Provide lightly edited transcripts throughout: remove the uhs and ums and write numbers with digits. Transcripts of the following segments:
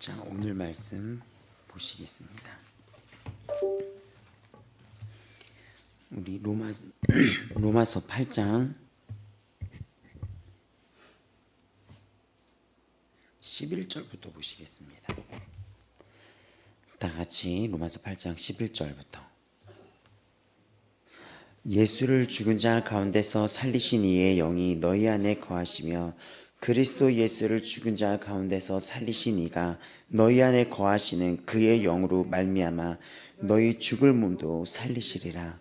자, 오늘 말씀 보시겠습니다. 우리 로마서 8장 11절부터 보시겠습니다. 다 같이 로마서 8장 11절부터. 예수를 죽은 자 가운데서 살리신 이의 영이 너희 안에 거하시며 그리스도 예수를 죽은 자 가운데서 살리신 이가 너희 안에 거하시는 그의 영으로 말미암아 너희 죽을 몸도 살리시리라.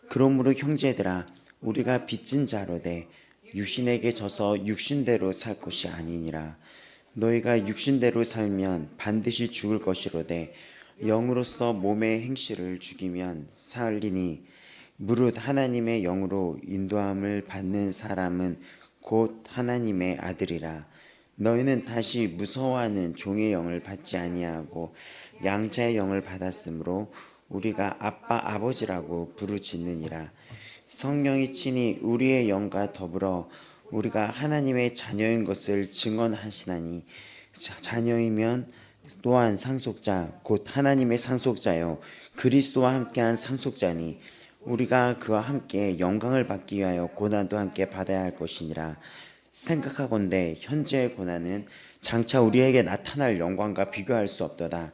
그러므로 형제들아, 우리가 빚진 자로되 육신에게 져서 육신대로 살 것이 아니니라. 너희가 육신대로 살면 반드시 죽을 것이로되 영으로서 몸의 행실을 죽이면 살리니 무릇 하나님의 영으로 인도함을 받는 사람은 곧 하나님의 아들이라. 너희는 다시 무서워하는 종의 영을 받지 아니하고 양자의 영을 받았으므로 우리가 아빠 아버지라고 부르짖느니라. 성령이 친히 우리의 영과 더불어 우리가 하나님의 자녀인 것을 증언하시나니 자녀이면 또한 상속자 곧 하나님의 상속자요 그리스도와 함께한 상속자니 우리가 그와 함께 영광을 받기 위하여 고난도 함께 받아야 할 것이니라. 생각하건대 현재의 고난은 장차 우리에게 나타날 영광과 비교할 수 없도다.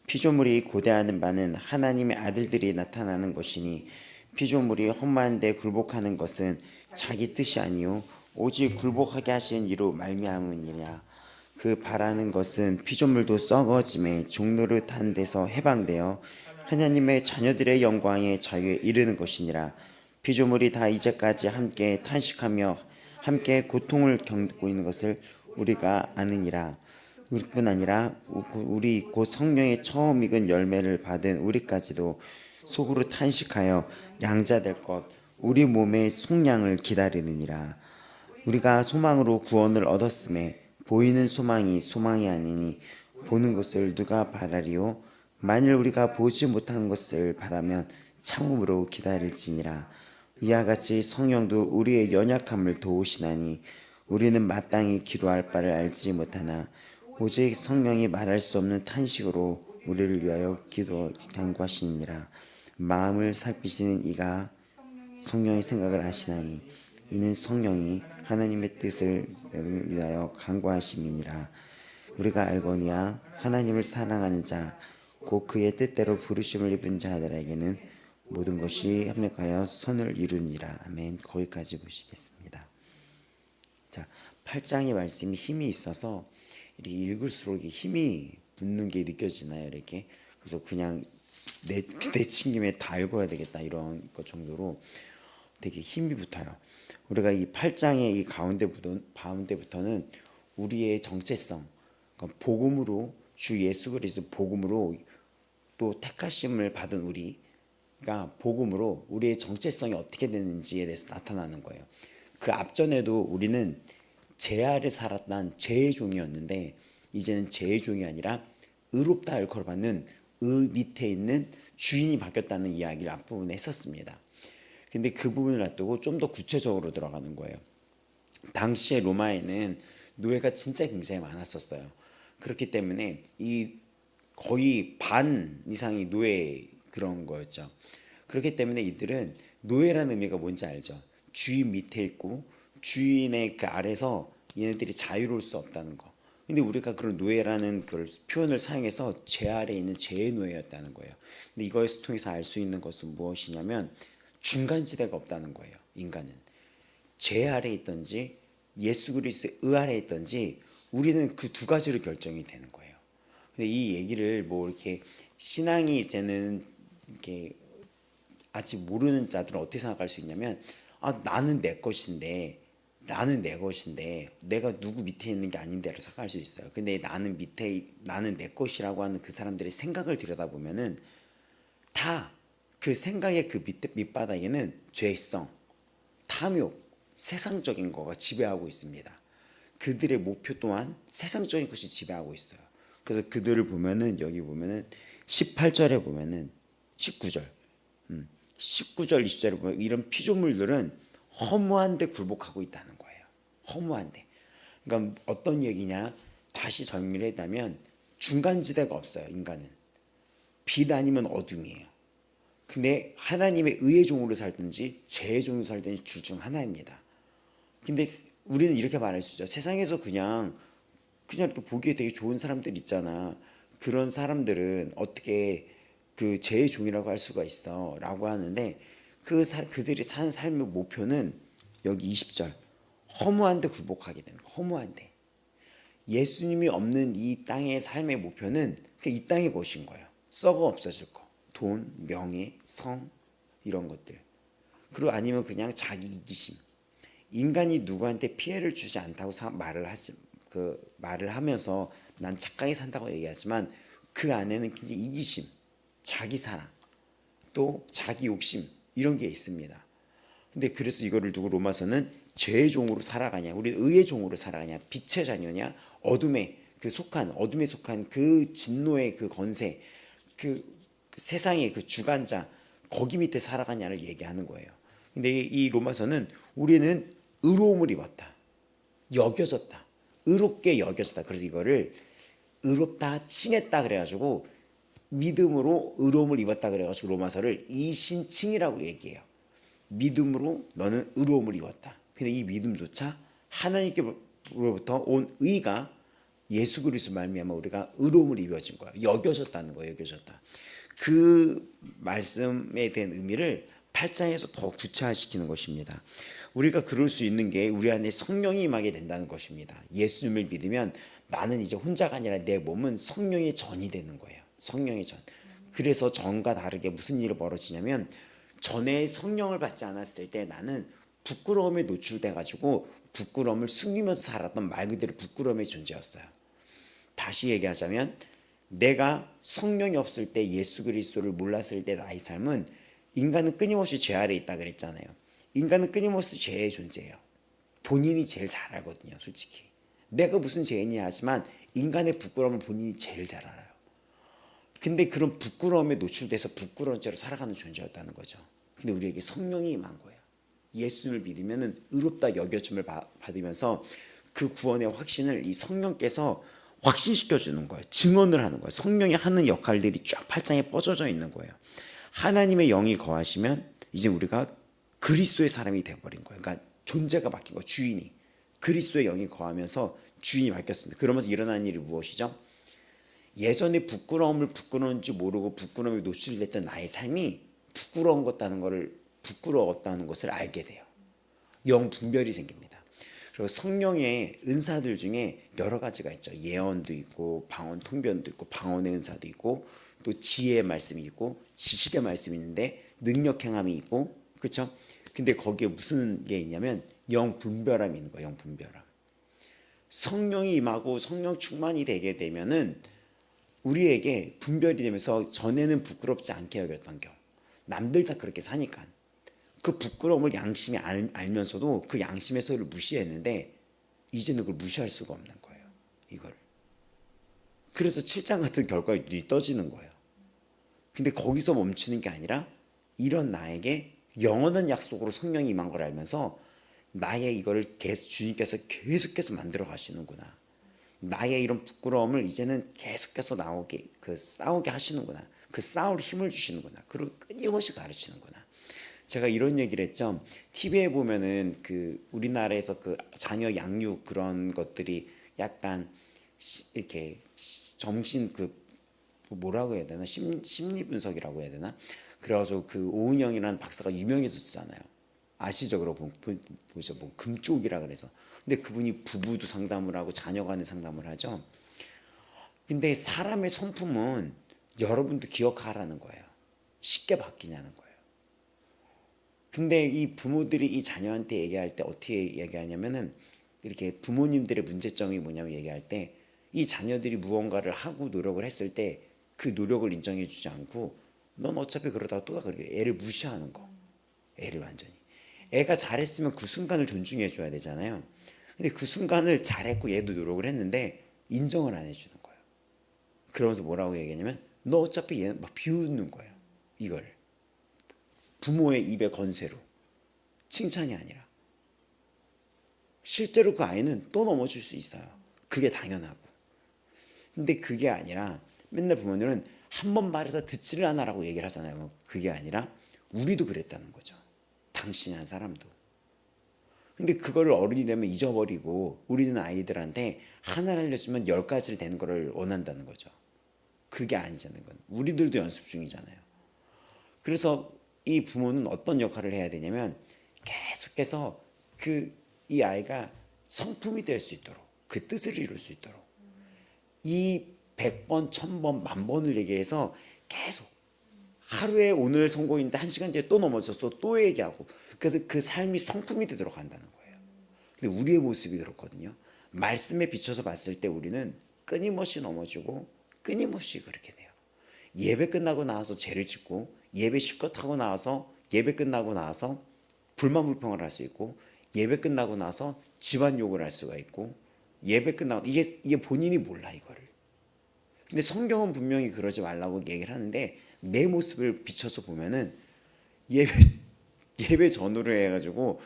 피조물이 고대하는 바는 하나님의 아들들이 나타나는 것이니 피조물이 험한데 굴복하는 것은 자기 뜻이 아니요 오직 굴복하게 하신 이로 말미암으니라. 그 바라는 것은 피조물도 썩어짐에 종노릇한 데서 해방되어 하나님의 자녀들의 영광의 자유에 이르는 것이니라. 피조물이 다 이제까지 함께 탄식하며 함께 고통을 겪고 있는 것을 우리가 아느니라. 뿐 아니라 우리 곧 성령의 처음 익은 열매를 받은 우리까지도 속으로 탄식하여 양자될 것 우리 몸의 속량을 기다리느니라. 우리가 소망으로 구원을 얻었음에 보이는 소망이 소망이 아니니 보는 것을 누가 바라리요? 만일 우리가 보지 못한 것을 바라면 참음으로 기다릴지니라. 이와 같이 성령도 우리의 연약함을 도우시나니 우리는 마땅히 기도할 바를 알지 못하나 오직 성령이 말할 수 없는 탄식으로 우리를 위하여 간구하시니라. 마음을 살피시는 이가 성령의 생각을 아시나니 이는 성령이 하나님의 뜻을 위하여 간구하심이니라. 우리가 알거니와 하나님을 사랑하는 자 곧 그의 뜻대로 부르심을 입은 자들에게는 모든 것이 합력하여 선을 이루니라. 아멘. 거기까지 보시겠습니다. 자, 8장의 말씀이 힘이 있어서 이렇게 읽을수록 힘이 붙는 게 느껴지나요? 이렇게. 그래서 그냥 내친 김에 다 읽어야 되겠다 이런 것 정도로 되게 힘이 붙어요. 우리가 이 8장의 이 가운데부터는 우리의 정체성, 그러니까 복음으로 주 예수 그리스도 복음으로 또 택하심을 받은 우리가 복음으로 우리의 정체성이 어떻게 되는지에 대해서 나타나는 거예요. 그 앞전에도 우리는 제 아래 살았던 죄의 종이었는데 이제는 죄의 종이 아니라 의롭다 일컬어받는 의 밑에 있는 주인이 바뀌었다는 이야기를 앞부분에 했었습니다. 근데 그 부분을 놔두고 좀 더 구체적으로 들어가는 거예요. 당시에 로마에는 노예가 진짜 굉장히 많았었어요. 그렇기 때문에 이 거의 반 이상이 노예 그런 거였죠. 그렇기 때문에 이들은 노예라는 의미가 뭔지 알죠. 주인 밑에 있고 주인의 그 아래서 얘네들이 자유로울 수 없다는 거. 근데 우리가 그런 노예라는 그 표현을 사용해서 제 아래에 있는 죄의 노예였다는 거예요. 근데 이거에서 통해서 알 수 있는 것은 무엇이냐면 중간지대가 없다는 거예요. 인간은 죄 아래에 있든지 예수 그리스도의 의 아래에 있든지 우리는 그 두 가지로 결정이 되는 거예요. 근데 이 얘기를 뭐 이렇게 신앙이 이제는 이렇게 아직 모르는 자들은 어떻게 생각할 수 있냐면 나는 내 것인데 내가 누구 밑에 있는 게 아닌데라고 생각할 수 있어요. 근데 나는 내 것이라고 하는 그 사람들의 생각을 들여다보면은 다 그 생각의 그 밑바닥에는 죄성, 탐욕, 세상적인 거가 지배하고 있습니다. 그들의 목표 또한 세상적인 것이 지배하고 있어요. 그래서 그들을 보면은 여기 보면은 18절에 보면은 19절 20절에 보면 이런 피조물들은 허무한데 굴복하고 있다는 거예요. 허무한데. 그러니까 어떤 얘기냐? 다시 정리를 했다면 중간지대가 없어요. 인간은 빛 아니면 어둠이에요. 근데 하나님의 의의 종으로 살든지 죄의 종으로 살든지 둘 중 하나입니다. 근데 우리는 이렇게 말할 수 있죠. 세상에서 그냥 이렇게 보기에 되게 좋은 사람들 있잖아. 그런 사람들은 어떻게 그 죄의 종이라고 할 수가 있어 라고 하는데, 그들이 사는 삶의 목표는 여기 20절, 허무한데 굴복하게 되는 거. 허무한데, 예수님이 없는 이 땅의 삶의 목표는 이 땅의 것인 거예요. 썩어 없어질 거, 돈, 명예, 성, 이런 것들. 그리고 아니면 그냥 자기 이기심. 인간이 누구한테 피해를 주지 않다고 말을 하면서 난 착하게 산다고 얘기하지만, 그 안에는 굉장히 이기심, 자기 사랑, 또 자기 욕심, 이런 게 있습니다. 근데 그래서 이거를 두고 로마서는 죄의 종으로 살아가냐, 우리 의의 종으로 살아가냐, 빛의 자녀냐, 어둠에 속한 그 진노의 그 권세, 그 세상의 그 주관자, 거기 밑에 살아가냐를 얘기하는 거예요. 근데 이 로마서는 우리는 의로움을 입었다, 여겨졌다, 의롭게 여겨졌다. 그래서 이거를 의롭다 칭했다 그래가지고, 믿음으로 의로움을 입었다 그래가지고 로마서를 이신칭이라고 얘기해요. 믿음으로 너는 의로움을 입었다. 근데 이 믿음조차 하나님께로부터 온 의가 예수 그리스도 말미암아 우리가 의로움을 입어진 거야. 여겨졌다는 거예요. 여겨졌다. 그 말씀에 대한 의미를 8장에서 더 구체화시키는 것입니다. 우리가 그럴 수 있는 게 우리 안에 성령이 임하게 된다는 것입니다. 예수님을 믿으면 나는 이제 혼자가 아니라 내 몸은 성령의 전이 되는 거예요. 성령의 전. 그래서 전과 다르게 무슨 일이 벌어지냐면, 전에 성령을 받지 않았을 때 나는 부끄러움에 노출돼 가지고 부끄러움을 숨기면서 살았던, 말 그대로 부끄러움의 존재였어요. 다시 얘기하자면, 내가 성령이 없을 때, 예수 그리스도를 몰랐을 때 나의 삶은, 인간은 끊임없이 죄 아래 있다 그랬잖아요. 인간은 끊임없이 죄의 존재예요. 본인이 제일 잘 알거든요. 솔직히 내가 무슨 죄인이야 하지만 인간의 부끄러움을 본인이 제일 잘 알아요. 근데 그런 부끄러움에 노출돼서 부끄러운 채로 살아가는 존재였다는 거죠. 근데 우리에게 성령이 임한 거예요. 예수를 믿으면 의롭다 여겨짐을 받으면서 그 구원의 확신을 이 성령께서 확신시켜 주는 거예요. 증언을 하는 거예요. 성령이 하는 역할들이 쫙 8장에 뻗어져 있는 거예요. 하나님의 영이 거하시면 이제 우리가 그리스도의 사람이 되어버린 거예요. 그러니까 존재가 바뀐 거예요. 주인이. 그리스도의 영이 거하면서 주인이 바뀌었습니다. 그러면서 일어나는 일이 무엇이죠? 예전에 부끄러운지 모르고 부끄러움에 노출됐던 나의 삶이 부끄러웠다는 것을 알게 돼요. 영 분별이 생깁니다. 그리고 성령의 은사들 중에 여러 가지가 있죠. 예언도 있고, 방언 통변도 있고, 방언의 은사도 있고, 또 지혜의 말씀이 있고, 지식의 말씀이 있는데, 능력 행함이 있고, 그렇죠? 근데 거기에 무슨 게 있냐면 영 분별함이 있는 거예요. 영 분별함. 성령이 임하고 성령 충만이 되게 되면은 우리에게 분별이 되면서, 전에는 부끄럽지 않게 여겼던 경, 남들 다 그렇게 사니까 그 부끄러움을 양심이 알면서도 그 양심의 소리를 무시했는데, 이제는 그걸 무시할 수가 없는 거예요. 이걸. 그래서 7장 같은 결과가 떠지는 거예요. 근데 거기서 멈추는 게 아니라, 이런 나에게 영원한 약속으로 성령이 임한 걸 알면서 나의 이거를 주님께서 계속해서 만들어 가시는구나. 나의 이런 부끄러움을 이제는 계속해서 싸우게 하시는구나. 그 싸울 힘을 주시는구나. 그리고 끊임없이 가르치는구나. 제가 이런 얘기를 했죠. TV에 보면은 우리나라에서 자녀 양육 그런 것들이 약간 이렇게 정신 뭐라고 해야 되나, 심리 분석이라고 해야 되나, 그래가지고 오은영이라는 박사가 유명해졌잖아요. 아시죠? 그러고 보죠. 뭐 금쪽이라 그래서. 근데 그분이 부부도 상담을 하고 자녀 간의 상담을 하죠. 근데 사람의 성품은 여러분도 기억하라는 거예요. 쉽게 바뀌냐는 거예요. 근데 이 부모들이 이 자녀한테 얘기할 때 어떻게 얘기하냐면은, 이렇게 부모님들의 문제점이 뭐냐면, 얘기할 때 이 자녀들이 무언가를 하고 노력을 했을 때 그 노력을 인정해 주지 않고, 넌 어차피 그러다가 또 그렇게 애를 무시하는 거. 애를 완전히. 애가 잘했으면 그 순간을 존중해 줘야 되잖아요. 근데 그 순간을 잘했고 얘도 노력을 했는데 인정을 안 해주는 거예요. 그러면서 뭐라고 얘기하냐면, 너 어차피 얘는 막 비웃는 거예요. 이걸 부모의 입의 건세로. 칭찬이 아니라. 실제로 그 아이는 또 넘어질 수 있어요. 그게 당연하고. 근데 그게 아니라 맨날 부모님은 한 번 말해서 듣지를 않아라고 얘기를 하잖아요. 그게 아니라 우리도 그랬다는 거죠. 당신이 한 사람도. 근데 그거를 어른이 되면 잊어버리고 우리는 아이들한테 하나를 알려주면 10가지를 되는 거를 원한다는 거죠. 그게 아니잖아요. 건 우리들도 연습 중이잖아요. 그래서 이 부모는 어떤 역할을 해야 되냐면 계속해서 이 아이가 성품이 될 수 있도록 그 뜻을 이룰 수 있도록 이 100번, 1000번, 10,000번을 얘기해서 계속 하루에 오늘 성공인데 1시간 뒤에 또 넘어졌어 또 얘기하고 그래서 그 삶이 성품이 되도록 한다는 거예요. 근데 우리의 모습이 그렇거든요. 말씀에 비춰서 봤을 때 우리는 끊임없이 넘어지고 끊임없이 그렇게 돼요. 예배 끝나고 나와서 죄를 짓고 예배 실컷 하고 나와서 예배 끝나고 나와서 불만불평을 할 수 있고 예배 끝나고 나서 집안 욕을 할 수가 있고 예배 끝나고 이게 본인이 몰라 이거를. 근데 성경은 분명히 그러지 말라고 얘기를 하는데 내 모습을 비춰서 보면은 예배 전후로 해가지고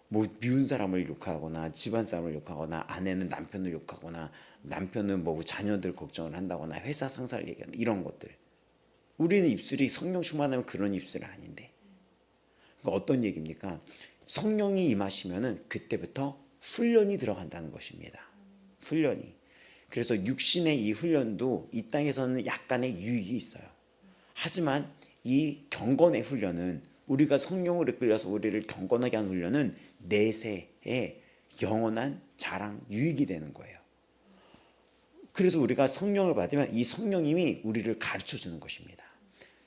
뭐 미운 사람을 욕하거나 집안 사람을 욕하거나 아내는 남편을 욕하거나 남편은 뭐 자녀들 걱정을 한다거나 회사 상사를 얘기하는 이런 것들. 우리는 입술이 성령 충만하면 그런 입술은 아닌데. 그러니까 어떤 얘기입니까? 성령이 임하시면은 그때부터 훈련이 들어간다는 것입니다. 훈련이. 그래서 육신의 이 훈련도 이 땅에서는 약간의 유익이 있어요. 하지만 이 경건의 훈련은 우리가 성령으로 이끌려서 우리를 경건하게 하는 훈련은 내세의 영원한 자랑 유익이 되는 거예요. 그래서 우리가 성령을 받으면 이 성령님이 우리를 가르쳐 주는 것입니다.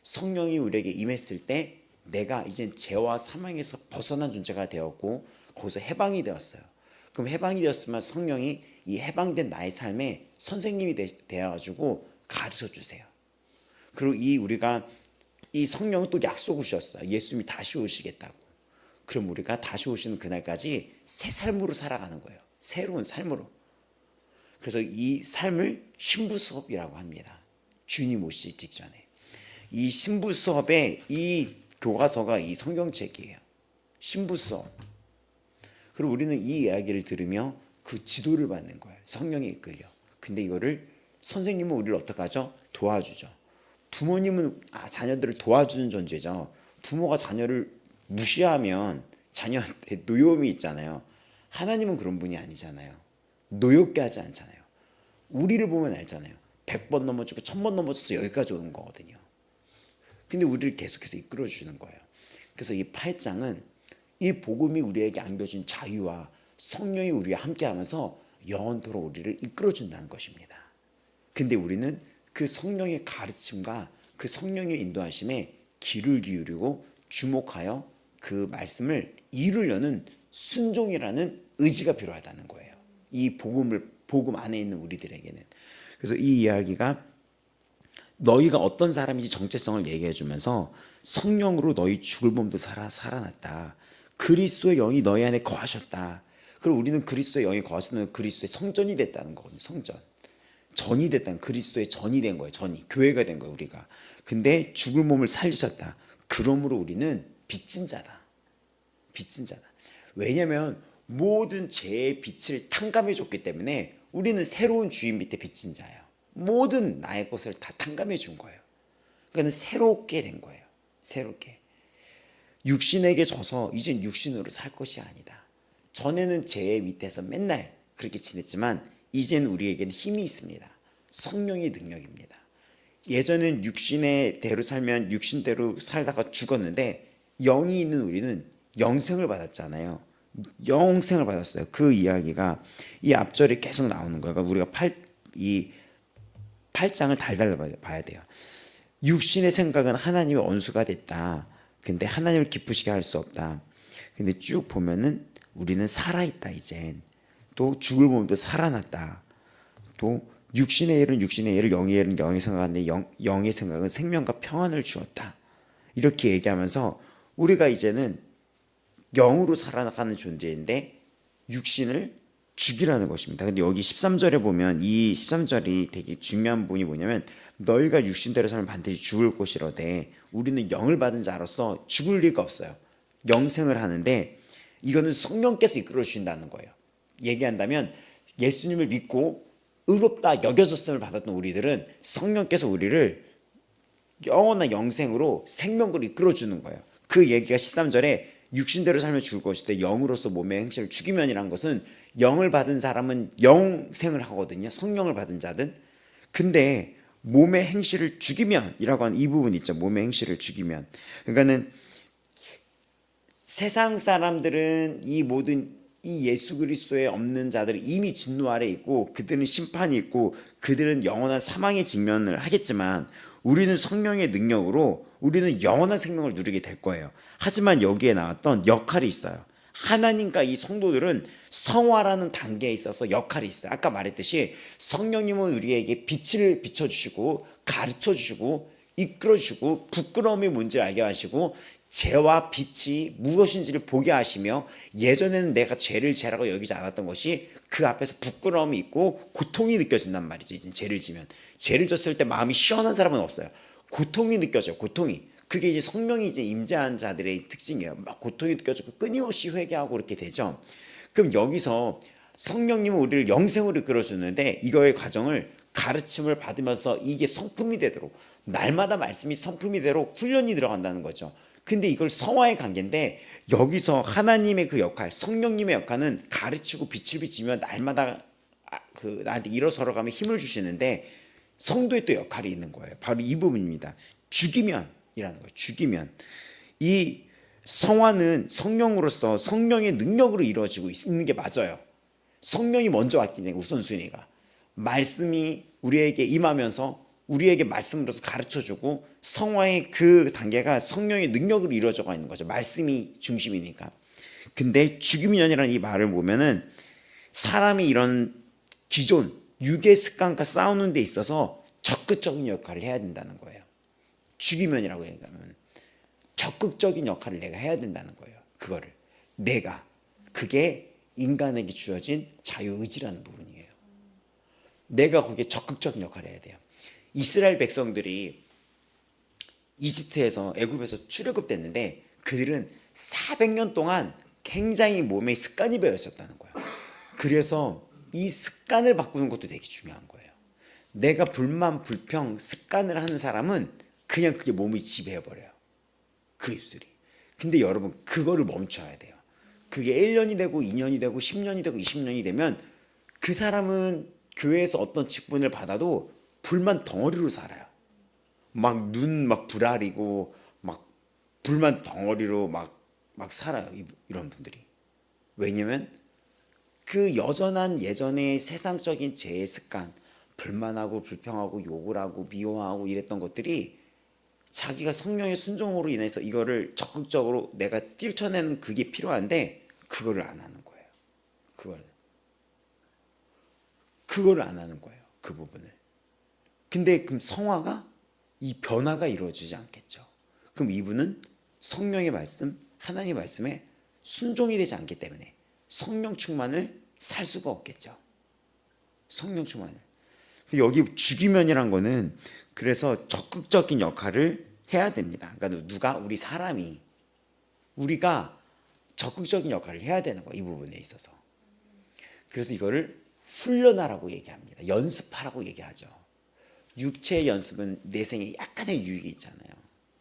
성령이 우리에게 임했을 때 내가 이젠 죄와 사망에서 벗어난 존재가 되었고 거기서 해방이 되었어요. 그럼 해방이 되었으면 성령이 이 해방된 나의 삶에 선생님이 되어가지고 가르쳐 주세요. 그리고 우리가 이 성령은 또 약속을 주셨어요. 예수님이 다시 오시겠다고. 그럼 우리가 다시 오시는 그날까지 새 삶으로 살아가는 거예요. 새로운 삶으로. 그래서 이 삶을 신부 수업이라고 합니다. 주님 오시기 직전에. 이 신부 수업의 이 교과서가 이 성경책이에요. 신부 수업. 그리고 우리는 이 이야기를 들으며 그 지도를 받는 거예요. 성령에 이끌려. 근데 이거를 선생님은 우리를 어떻게 하죠? 도와주죠. 부모님은 자녀들을 도와주는 존재죠. 부모가 자녀를 무시하면 자녀한테 노여움이 있잖아요. 하나님은 그런 분이 아니잖아요. 노엽게 하지 않잖아요. 우리를 보면 알잖아요. 100번 넘어지고 1000번 넘어져서 여기까지 오는 거거든요. 근데 우리를 계속해서 이끌어 주시는 거예요. 그래서 이 8장은 이 복음이 우리에게 안겨준 자유와 성령이 우리와 함께하면서 영원토록 우리를 이끌어 준다는 것입니다. 근데 우리는 그 성령의 가르침과 그 성령의 인도하심에 귀를 기울이고 주목하여 그 말씀을 이루려는 순종이라는 의지가 필요하다는 거예요. 이 복음 안에 있는 우리들에게는. 그래서 이 이야기가 너희가 어떤 사람인지 정체성을 얘기해 주면서 성령으로 너희 죽을 몸도 살아났다. 그리스도의 영이 너희 안에 거하셨다. 그리고 우리는 그리스도의 영이 거하시는 그리스도의 성전이 됐다는 거거든요. 성전. 전이 됐다는 그리스도의 전이 된 거예요. 전이. 교회가 된 거예요. 우리가. 근데 죽을 몸을 살리셨다. 그러므로 우리는 빚진 자다. 빚진 자다. 왜냐하면 모든 죄의 빛을 탕감해 줬기 때문에 우리는 새로운 주인 밑에 빚진 자예요. 모든 나의 것을 다 탕감해 준 거예요. 그러니까 새롭게 된 거예요. 새롭게. 육신에게 져서 이젠 육신으로 살 것이 아니다. 전에는 죄의 밑에서 맨날 그렇게 지냈지만 이제는 우리에게는 힘이 있습니다. 성령의 능력입니다. 예전엔 육신의 대로 살면 육신대로 살다가 죽었는데 영이 있는 우리는 영생을 받았잖아요. 영생을 받았어요. 그 이야기가 이 앞절에 계속 나오는 거예요. 그러니까 우리가 이 8장을 달달 봐야 돼요. 육신의 생각은 하나님의 원수가 됐다. 근데 하나님을 기쁘시게 할 수 없다. 근데 쭉 보면은 우리는 살아있다 이젠. 또 죽을 몸도 살아났다. 또 육신의 일은 육신의 일을 영의 일은 영의 생각인데 영의 생각은 생명과 평안을 주었다. 이렇게 얘기하면서 우리가 이제는 영으로 살아나가는 존재인데 육신을 죽이라는 것입니다. 근데 여기 13절에 보면 이 13절이 되게 중요한 부분이 뭐냐면 너희가 육신대로 살면 반드시 죽을 것이로되 우리는 영을 받은 자로서 죽을 리가 없어요. 영생을 하는데 이거는 성령께서 이끌어 주신다는 거예요. 얘기한다면 예수님을 믿고 의롭다 여겨졌음을 받았던 우리들은 성령께서 우리를 영원한 영생으로 생명으로 이끌어주는 거예요. 그 얘기가 13절에 육신대로 살면 죽을 것일 때 영으로서 몸의 행실을 죽이면이란 것은 영을 받은 사람은 영생을 하거든요. 성령을 받은 자든. 근데 몸의 행실을 죽이면이라고 하는 이 부분 있죠. 몸의 행실을 죽이면. 그러니까는 세상 사람들은 이 모든 이 예수 그리스도에 없는 자들은 이미 진노 아래 있고 그들은 심판이 있고 그들은 영원한 사망의 직면을 하겠지만 우리는 성령의 능력으로 우리는 영원한 생명을 누리게 될 거예요. 하지만 여기에 나왔던 역할이 있어요. 하나님과 이 성도들은 성화라는 단계에 있어서 역할이 있어요. 아까 말했듯이 성령님은 우리에게 빛을 비춰주시고 가르쳐주시고 이끌어주시고 부끄러움의 문제를 알게 하시고 죄와 빛이 무엇인지를 보게 하시며 예전에는 내가 죄를 죄라고 여기지 않았던 것이 그 앞에서 부끄러움이 있고 고통이 느껴진단 말이죠. 이제 죄를 지면 죄를 졌을 때 마음이 시원한 사람은 없어요. 고통이 느껴져요. 고통이. 그게 이제 성령이 이제 임재한 자들의 특징이에요. 막 고통이 느껴지고 끊임없이 회개하고 그렇게 되죠. 그럼 여기서 성령님은 우리를 영생으로 이끌어주는데 이거의 과정을 가르침을 받으면서 이게 성품이 되도록 날마다 말씀이 성품이 되도록 훈련이 들어간다는 거죠. 근데 이걸 성화의 관계인데 여기서 하나님의 그 역할, 성령님의 역할은 가르치고 빛을 비치며 날마다 나한테 일어서러 가면 힘을 주시는데 성도의 또 역할이 있는 거예요. 바로 이 부분입니다. 죽이면이라는 거예요. 죽이면. 이 성화는 성령으로서 성령의 능력으로 이루어지고 있는 게 맞아요. 성령이 먼저 왔기 때문에 우선순위가. 말씀이 우리에게 임하면서 우리에게 말씀으로서 가르쳐주고 성화의 그 단계가 성령의 능력으로 이루어져가 있는 거죠. 말씀이 중심이니까. 근데 죽이면이라는 이 말을 보면은 사람이 이런 기존 육의 습관과 싸우는 데 있어서 적극적인 역할을 해야 된다는 거예요. 죽이면이라고 얘기하면 적극적인 역할을 내가 해야 된다는 거예요. 그거를 내가 그게 인간에게 주어진 자유의지라는 부분이에요. 내가 거기에 적극적인 역할을 해야 돼요. 이스라엘 백성들이 이집트에서 애굽에서 출애굽됐는데 그들은 400년 동안 굉장히 몸에 습관이 배어 있었다는 거예요. 그래서 이 습관을 바꾸는 것도 되게 중요한 거예요. 내가 불만, 불평, 습관을 하는 사람은 그냥 그게 몸이 지배해버려요. 그 입술이. 근데 여러분 그거를 멈춰야 돼요. 그게 1년이 되고 2년이 되고 10년이 되고 20년이 되면 그 사람은 교회에서 어떤 직분을 받아도 불만 덩어리로 살아요. 막 눈 막 불알이고 막 불만 덩어리로 막 살아요. 이런 분들이. 왜냐면 그 여전한 예전의 세상적인 죄의 습관, 불만하고 불평하고 욕을 하고 미워하고 이랬던 것들이 자기가 성령의 순종으로 인해서 이거를 적극적으로 내가 뛰쳐내는 그게 필요한데 그거를 안 하는 거예요. 그거를 안 하는 거예요. 그 부분을. 근데 그럼 성화가 이 변화가 이루어지지 않겠죠. 그럼 이분은 성령의 말씀, 하나님의 말씀에 순종이 되지 않기 때문에 성령 충만을 살 수가 없겠죠. 성령 충만을. 여기 죽이면이란 거는 그래서 적극적인 역할을 해야 됩니다. 그러니까 누가 우리 사람이 우리가 적극적인 역할을 해야 되는 거예요. 이 부분에 있어서. 그래서 이거를 훈련하라고 얘기합니다. 연습하라고 얘기하죠. 육체의 연습은 내생에 약간의 유익이 있잖아요.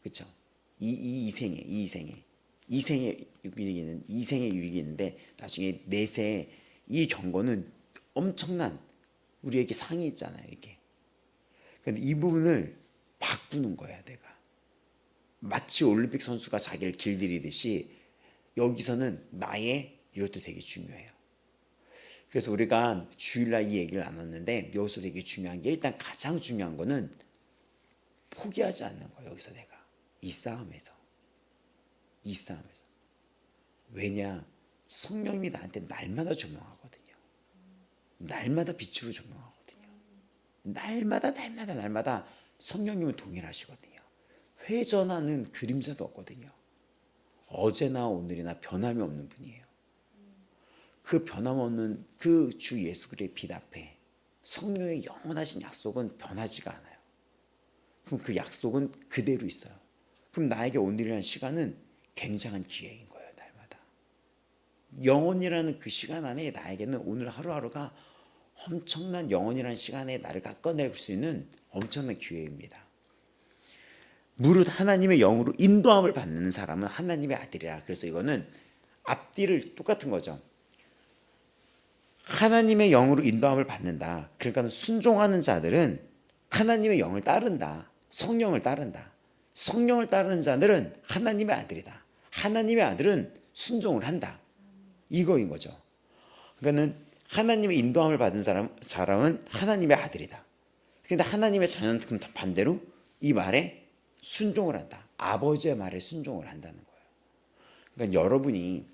그렇죠? 이생의 유익이 있는데 나중에 내세 이 경고는 엄청난 우리에게 상이 있잖아요. 이게. 근데 이 부분을 바꾸는 거야, 내가. 마치 올림픽 선수가 자기를 길들이듯이 여기서는 나의 이것도 되게 중요해요. 그래서 우리가 주일날 이 얘기를 나눴는데 여기서 되게 중요한 게 일단 가장 중요한 거는 포기하지 않는 거예요. 여기서 내가 이 싸움에서 왜냐 성령님이 나한테 날마다 조명하거든요. 날마다 빛으로 조명하거든요. 날마다 성령님은 동일하시거든요. 회전하는 그림자도 없거든요. 어제나 오늘이나 변함이 없는 분이에요. 그 변함없는 그 주 예수 그리스도의 빛 앞에 성령의 영원하신 약속은 변하지가 않아요. 그럼 그 약속은 그대로 있어요. 그럼 나에게 오늘이라는 시간은 굉장한 기회인 거예요. 날마다. 영원이라는 그 시간 안에 나에게는 오늘 하루하루가 엄청난 영원이라는 시간에 나를 깎아낼 수 있는 엄청난 기회입니다. 무릇 하나님의 영으로 인도함을 받는 사람은 하나님의 아들이라. 그래서 이거는 앞뒤를 똑같은 거죠. 하나님의 영으로 인도함을 받는다. 그러니까 순종하는 자들은 하나님의 영을 따른다. 성령을 따른다. 성령을 따르는 자들은 하나님의 아들이다. 하나님의 아들은 순종을 한다. 이거인 거죠. 그러니까는 하나님의 인도함을 받은 사람은 하나님의 아들이다. 그런데 하나님의 자녀는 반대로 이 말에 순종을 한다. 아버지의 말에 순종을 한다는 거예요. 그러니까 여러분이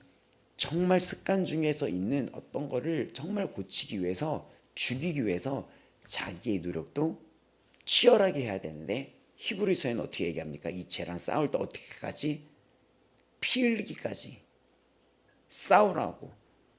정말 습관 중에서 있는 어떤 거를 정말 고치기 위해서, 죽이기 위해서 자기의 노력도 치열하게 해야 되는데, 히브리서에는 어떻게 얘기합니까? 이 죄랑 싸울 때 어떻게까지? 피 흘리기까지 싸우라고.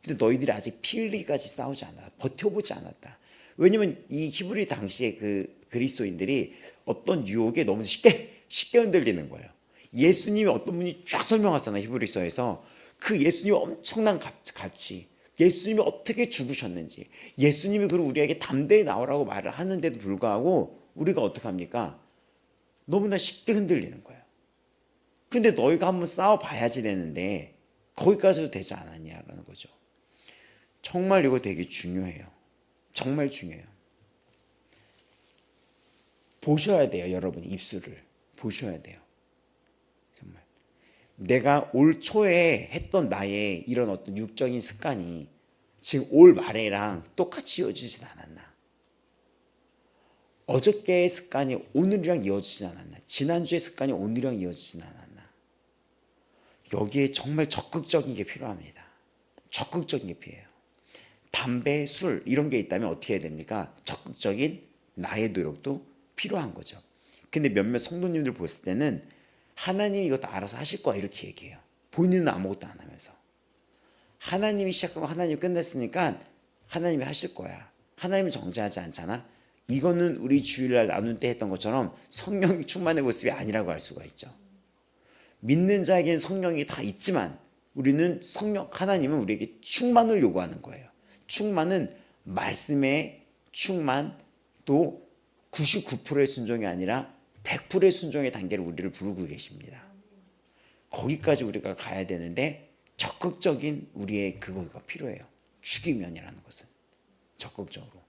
근데 너희들이 아직 피 흘리기까지 싸우지 않아. 버텨보지 않았다. 왜냐면 이 히브리 당시에 그 그리스도인들이 어떤 유혹에 너무 쉽게 흔들리는 거예요. 예수님이 어떤 분이 쫙 설명하잖아요. 히브리서에서 그 예수님의 엄청난 가치, 예수님이 어떻게 죽으셨는지, 예수님이 그럼 우리에게 담대히 나오라고 말을 하는데도 불구하고 우리가 어떻게 합니까? 너무나 쉽게 흔들리는 거예요. 근데 너희가 한번 싸워봐야지 되는데 거기까지도 되지 않았냐라는 거죠. 정말 이거 되게 중요해요. 정말 중요해요. 보셔야 돼요. 여러분 입술을 보셔야 돼요. 정말 내가 올 초에 했던 나의 이런 어떤 육적인 습관이 지금 올 말에랑 똑같이 이어지진 않았나. 어저께의 습관이 오늘이랑 이어지진 않았나. 지난주의 습관이 오늘이랑 이어지진 않았나. 여기에 정말 적극적인 게 필요합니다. 적극적인 게 필요해요. 담배, 술 이런 게 있다면 어떻게 해야 됩니까? 적극적인 나의 노력도 필요한 거죠. 근데 몇몇 성도님들 봤을 때는 하나님이 이것도 알아서 하실 거야 이렇게 얘기해요. 본인은 아무것도 안 하면서. 하나님이 시작하고 하나님이 끝냈으니까 하나님이 하실 거야. 하나님은 정죄하지 않잖아. 이거는 우리 주일날 나눌 때 했던 것처럼 성령이 충만의 모습이 아니라고 할 수가 있죠. 믿는 자에게는 성령이 다 있지만 우리는 하나님은 우리에게 충만을 요구하는 거예요. 충만은 말씀의 충만, 또 99%의 순종이 아니라 100%의 순종의 단계를 우리를 부르고 계십니다. 거기까지 우리가 가야 되는데 적극적인 우리의 그거가 필요해요. 죽이면이라는 것은 적극적으로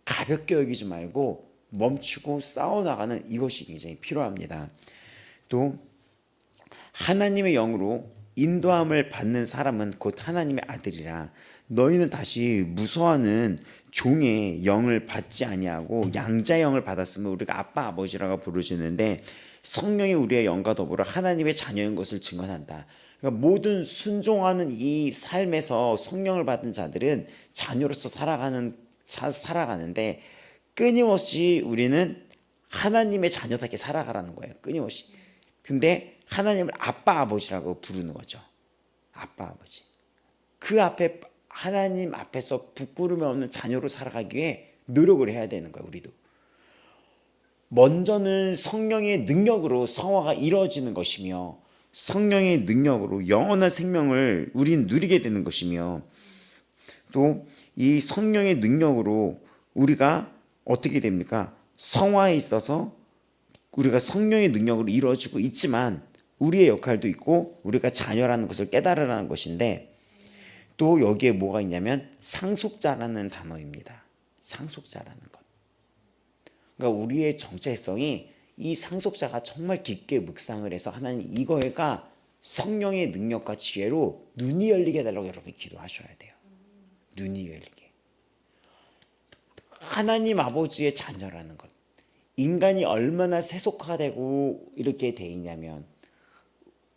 가볍게 여기지 말고 멈추고 싸워나가는 이것이 굉장히 필요합니다. 또 하나님의 영으로 인도함을 받는 사람은 곧 하나님의 아들이라. 너희는 다시 무서워하는 종의 영을 받지 아니하고 양자의 영을 받았으면 우리가 아빠 아버지라고 부르시는데 성령이 우리의 영과 더불어 하나님의 자녀인 것을 증언한다. 그러니까 모든 순종하는 이 삶에서 성령을 받은 자들은 자녀로서 살아가는데 끊임없이 우리는 하나님의 자녀답게 살아가라는 거예요. 끊임없이. 근데 하나님을 아빠 아버지라고 부르는 거죠. 아빠 아버지. 그 앞에 하나님 앞에서 부끄러움이 없는 자녀로 살아가기 위해 노력을 해야 되는 거예요. 우리도. 먼저는 성령의 능력으로 성화가 이루어지는 것이며 성령의 능력으로 영원한 생명을 우리는 누리게 되는 것이며 또 이 성령의 능력으로 우리가 어떻게 됩니까? 성화에 있어서 우리가 성령의 능력으로 이루어지고 있지만 우리의 역할도 있고 우리가 자녀라는 것을 깨달으라는 것인데 또 여기에 뭐가 있냐면 상속자라는 단어입니다. 상속자라는 것. 그러니까 우리의 정체성이 이 상속자가 정말 깊게 묵상을 해서 하나님 이거가 성령의 능력과 지혜로 눈이 열리게 해달라고 여러분 기도하셔야 돼요. 눈이 열리게. 하나님 아버지의 자녀라는 것. 인간이 얼마나 세속화되고 이렇게 돼 있냐면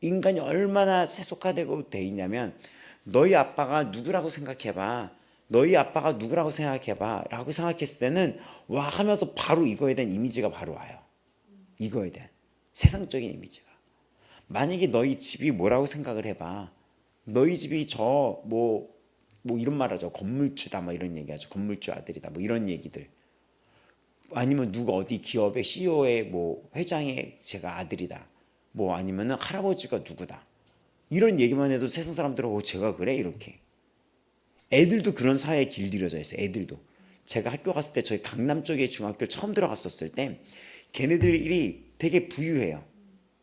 인간이 얼마나 세속화되고 돼 있냐면 너희 아빠가 누구라고 생각해봐. 너희 아빠가 누구라고 생각해봐 라고 생각했을 때는 와 하면서 바로 이거에 대한 이미지가 바로 와요. 이거에 대한 세상적인 이미지가. 만약에 너희 집이 뭐라고 생각을 해봐. 너희 집이 뭐 이런 말 하죠. 건물주다 뭐 이런 얘기하죠. 건물주 아들이다 뭐 이런 얘기들. 아니면 누가 어디 기업의 CEO의 뭐 회장의 제가 아들이다. 뭐 아니면은 할아버지가 누구다. 이런 얘기만 해도 세상 사람들은 제가 그래 이렇게. 애들도 그런 사회에 길들여져 있어요. 애들도 제가 학교 갔을 때 저희 강남 쪽에 중학교 처음 들어갔었을 때 걔네들이 되게 부유해요.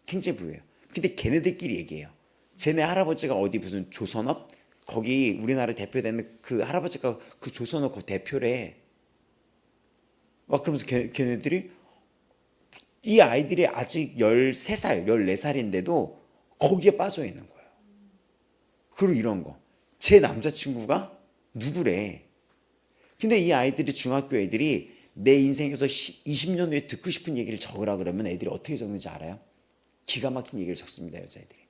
굉장히 부유해요. 근데 걔네들끼리 얘기해요. 쟤네 할아버지가 어디 무슨 조선업? 거기 우리나라 대표되는 그 할아버지가 그 조선업 그 대표래. 막 그러면서 걔네들이 이 아이들이 아직 13살, 14살인데도 거기에 빠져 있는 거예요. 그리고 이런 거. 제 남자친구가 누구래. 근데 이 아이들이 중학교 애들이 내 인생에서 20년 후에 듣고 싶은 얘기를 적으라 그러면 애들이 어떻게 적는지 알아요? 기가 막힌 얘기를 적습니다, 여자애들이.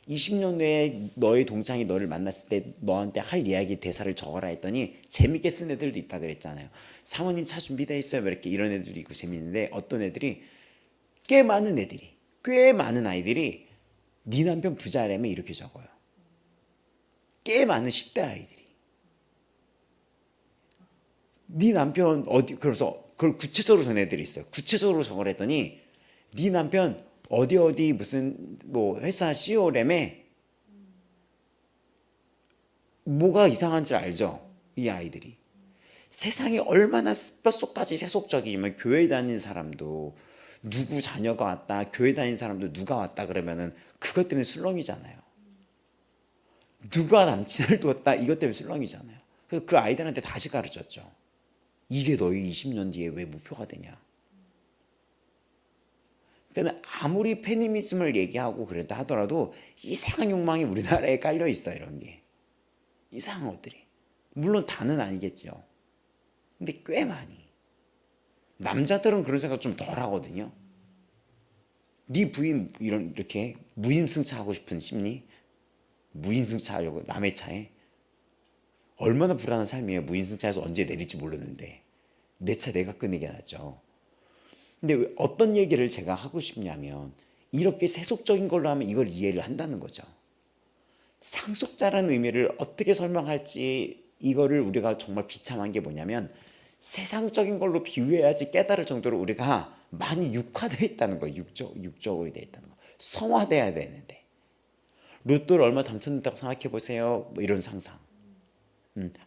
20년 후에 너의 동창이 너를 만났을 때 너한테 할 이야기 대사를 적어라 했더니 재밌게 쓴 애들도 있다 그랬잖아요. 사모님 차 준비돼 있어요. 이렇게 이런 애들도 있고 재밌는데 어떤 애들이 꽤 많은 아이들이 네 남편 부자라며 이렇게 적어요. 꽤 많은 10대 아이들이 네 남편 어디 그래서 그걸 구체적으로 적은 애들이 있어요. 구체적으로 적으랬더니 네 남편 어디 무슨 뭐 회사 CEO라며. 뭐가 이상한지 알죠? 이 아이들이 세상이 얼마나 뼛속까지 세속적이면 교회 다니는 사람도 누구 자녀가 왔다, 교회 다니는 사람도 누가 왔다 그러면은 그것 때문에 술렁이잖아요. 누가 남친을 두었다 이것 때문에 술렁이잖아요. 그래서 그 아이들한테 다시 가르쳤죠. 이게 너희 20년 뒤에 왜 목표가 되냐. 그러니까 아무리 페미니즘을 얘기하고 그랬다 하더라도 이상한 욕망이 우리나라에 깔려 있어. 이런 게 이상한 것들이 물론 다는 아니겠죠. 근데 꽤 많이 남자들은 그런 생각 좀 덜 하거든요. 네 부인 이렇게 무임승차 하고 싶은 심리, 무임승차 하려고 남의 차에 얼마나 불안한 삶이에요. 무임승차에서 언제 내릴지 모르는데 내 차 내가 끄는 게 낫죠. 근데 어떤 얘기를 제가 하고 싶냐면 이렇게 세속적인 걸로 하면 이걸 이해를 한다는 거죠. 상속자라는 의미를 어떻게 설명할지 이거를 우리가 정말 비참한 게 뭐냐면 세상적인 걸로 비유해야지 깨달을 정도로 우리가 많이 육화되어 있다는 거예요. 육적으로 되어 있다는 거. 성화돼야 되는데 로또를 얼마 당첨됐다고 생각해 보세요. 뭐 이런 상상.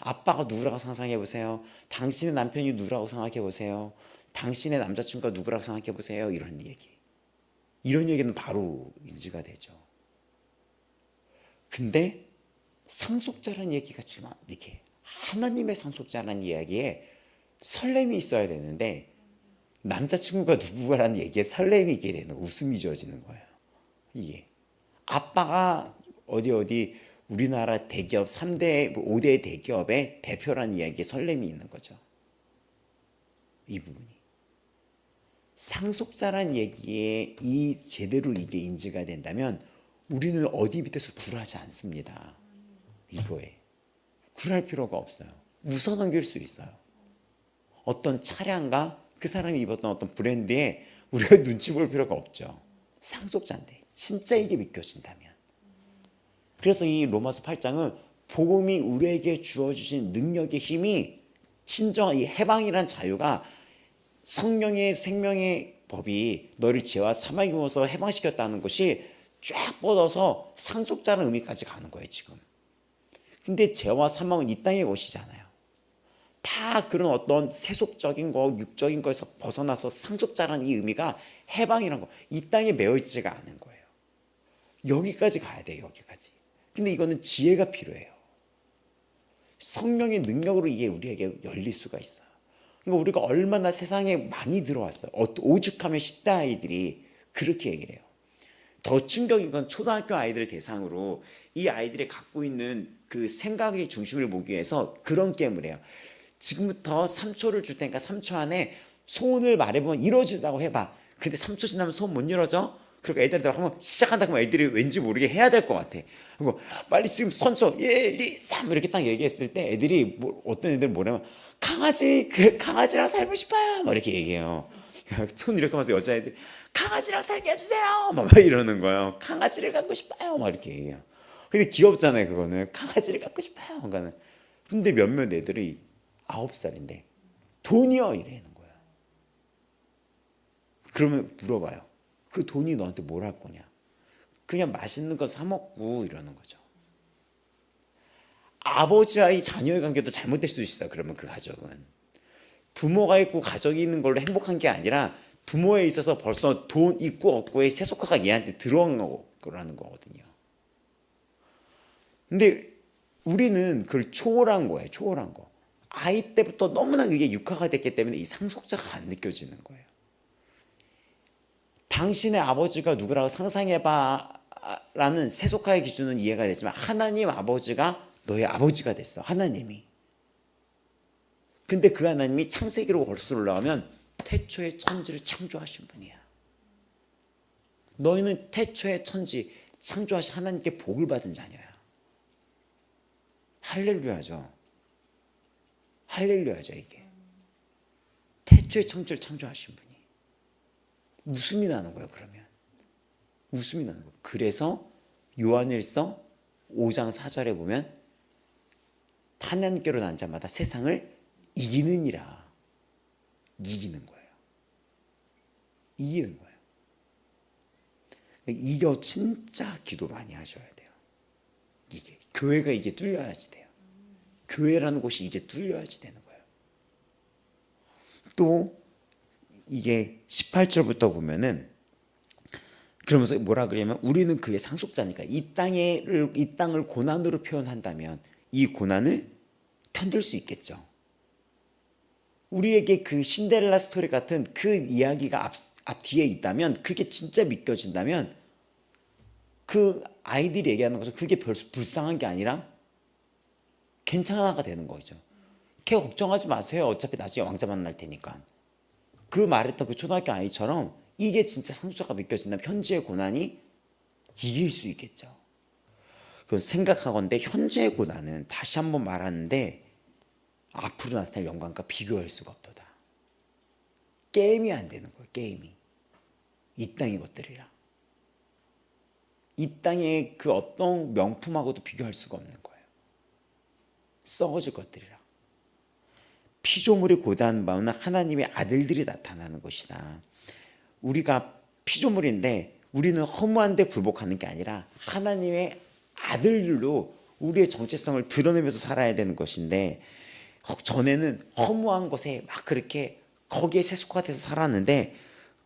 아빠가 누구라고 상상해 보세요. 당신의 남편이 누구라고 생각해 보세요. 당신의 남자친구가 누구라고 생각해 보세요. 이런 얘기. 이런 얘기는 바로 인지가 되죠. 근데 상속자라는 얘기가 지금 이렇게 하나님의 상속자라는 이야기에 설렘이 있어야 되는데 남자친구가 누구라는 얘기에 설렘이 있게 되는 웃음이 지어지는 거예요. 이게 아빠가 어디 우리나라 대기업 3대 5대 대기업의 대표라는 이야기에 설렘이 있는 거죠. 이 부분이 상속자란 얘기에 이 제대로 이게 인지가 된다면 우리는 어디 밑에서 굴하지 않습니다. 이거에 굴할 필요가 없어요. 웃어 넘길 수 있어요. 어떤 차량과 그 사람이 입었던 어떤 브랜드에 우리가 눈치 볼 필요가 없죠. 상속자인데 진짜 이게 믿겨진다면. 그래서 이 로마서 8장은 복음이 우리에게 주어주신 능력의 힘이 진정한 이 해방이란 자유가 성령의 생명의 법이 너를 죄와 사망의 몸에서 해방시켰다는 것이 쫙 뻗어서 상속자라는 의미까지 가는 거예요 지금. 근데 죄와 사망은 이 땅의 것이잖아요. 다 그런 어떤 세속적인 거, 육적인 거에서 벗어나서 상속자라는 이 의미가 해방이란 거, 이 땅에 매여있지가 않은 거예요. 여기까지 가야 돼요, 여기까지. 근데 이거는 지혜가 필요해요. 성령의 능력으로 이게 우리에게 열릴 수가 있어요. 그러니까 우리가 얼마나 세상에 많이 들어왔어요. 오죽하면 10대 아이들이 그렇게 얘기를 해요. 더 충격인 건 초등학교 아이들 대상으로 이 아이들이 갖고 있는 그 생각의 중심을 보기 위해서 그런 게임을 해요. 지금부터 3초를 줄 테니까 3초 안에 소원을 말해보면 이루어진다고 해봐. 근데 3초 지나면 소원 못 이루어져? 그러니까 애들한테 한번 시작한다 그러면 애들이 왠지 모르게 해야 될 것 같아. 그리고 빨리 지금 선초 1, 2, 3 이렇게 딱 얘기했을 때 애들이 어떤 애들은 뭐냐면 강아지랑 살고 싶어요. 막 이렇게 얘기해요. 손 이렇게 하면서 여자애들이 강아지랑 살게 해주세요. 막 이러는 거예요. 강아지를 갖고 싶어요. 막 이렇게 얘기해요. 근데 귀엽잖아요. 그거는 강아지를 갖고 싶어요. 그러니까는. 근데 몇몇 애들이 9살인데 돈이요 이러는 거예요. 그러면 물어봐요. 그 돈이 너한테 뭘 할 거냐? 그냥 맛있는 거 사 먹고 이러는 거죠. 아버지와 이 자녀의 관계도 잘못될 수 있어요. 그러면 그 가족은 부모가 있고 가족이 있는 걸로 행복한 게 아니라 부모에 있어서 벌써 돈 있고 없고의 세속화가 얘한테 들어간 거라는 거거든요. 근데 우리는 그걸 초월한 거예요. 초월한 거. 아이 때부터 너무나 그게 육화가 됐기 때문에 이 상속자가 안 느껴지는 거예요. 당신의 아버지가 누구라고 상상해봐 라는 세속화의 기준은 이해가 되지만 하나님 아버지가 너의 아버지가 됐어. 하나님이. 근데 그 하나님이 창세기로 벌써 올라가면 태초에 천지를 창조하신 분이야. 너희는 태초에 천지 창조하신 하나님께 복을 받은 자녀야. 할렐루야죠. 할렐루야죠. 이게 태초에 천지를 창조하신 분이. 웃음이 나는 거예요. 그러면 웃음이 나는 거예요. 그래서 요한일서 5장 4절에 보면 하나님께로 난 자마다 세상을 이기느니라. 이기는 거예요. 이기는 거예요. 이거 진짜 기도 많이 하셔야 돼요. 이게 교회가 이게 뚫려야지 돼요. 교회라는 곳이 이제 뚫려야지 되는 거예요. 또 이게 18절부터 보면은 그러면서 뭐라 그러냐면 우리는 그의 상속자니까 이 땅을 고난으로 표현한다면 이 고난을 견딜 수 있겠죠. 우리에게 그 신데렐라 스토리 같은 그 이야기가 앞 뒤에 있다면 그게 진짜 믿겨진다면 그 아이들이 얘기하는 것은 그게 별 불쌍한 게 아니라 괜찮아가 되는 거죠. 걔 걱정하지 마세요. 어차피 나중에 왕자 만날 테니까. 그 말했던 그 초등학교 아이처럼 이게 진짜 상속자가 믿겨진다면 현재의 고난이 이길 수 있겠죠. 그 생각하건대 현재의 고난은 다시 한번 말하는데 앞으로 나타날 영광과 비교할 수가 없도다. 게임이 안 되는 거예요. 게임이. 이 땅의 것들이랑. 이 땅의 그 어떤 명품하고도 비교할 수가 없는 거예요. 썩어질 것들이랑. 피조물이 고단한 바는 하나님의 아들들이 나타나는 것이다. 우리가 피조물인데 우리는 허무한 데 굴복하는 게 아니라 하나님의 아들들로 우리의 정체성을 드러내면서 살아야 되는 것인데 전에는 허무한 것에 막 그렇게 거기에 세속화돼서 살았는데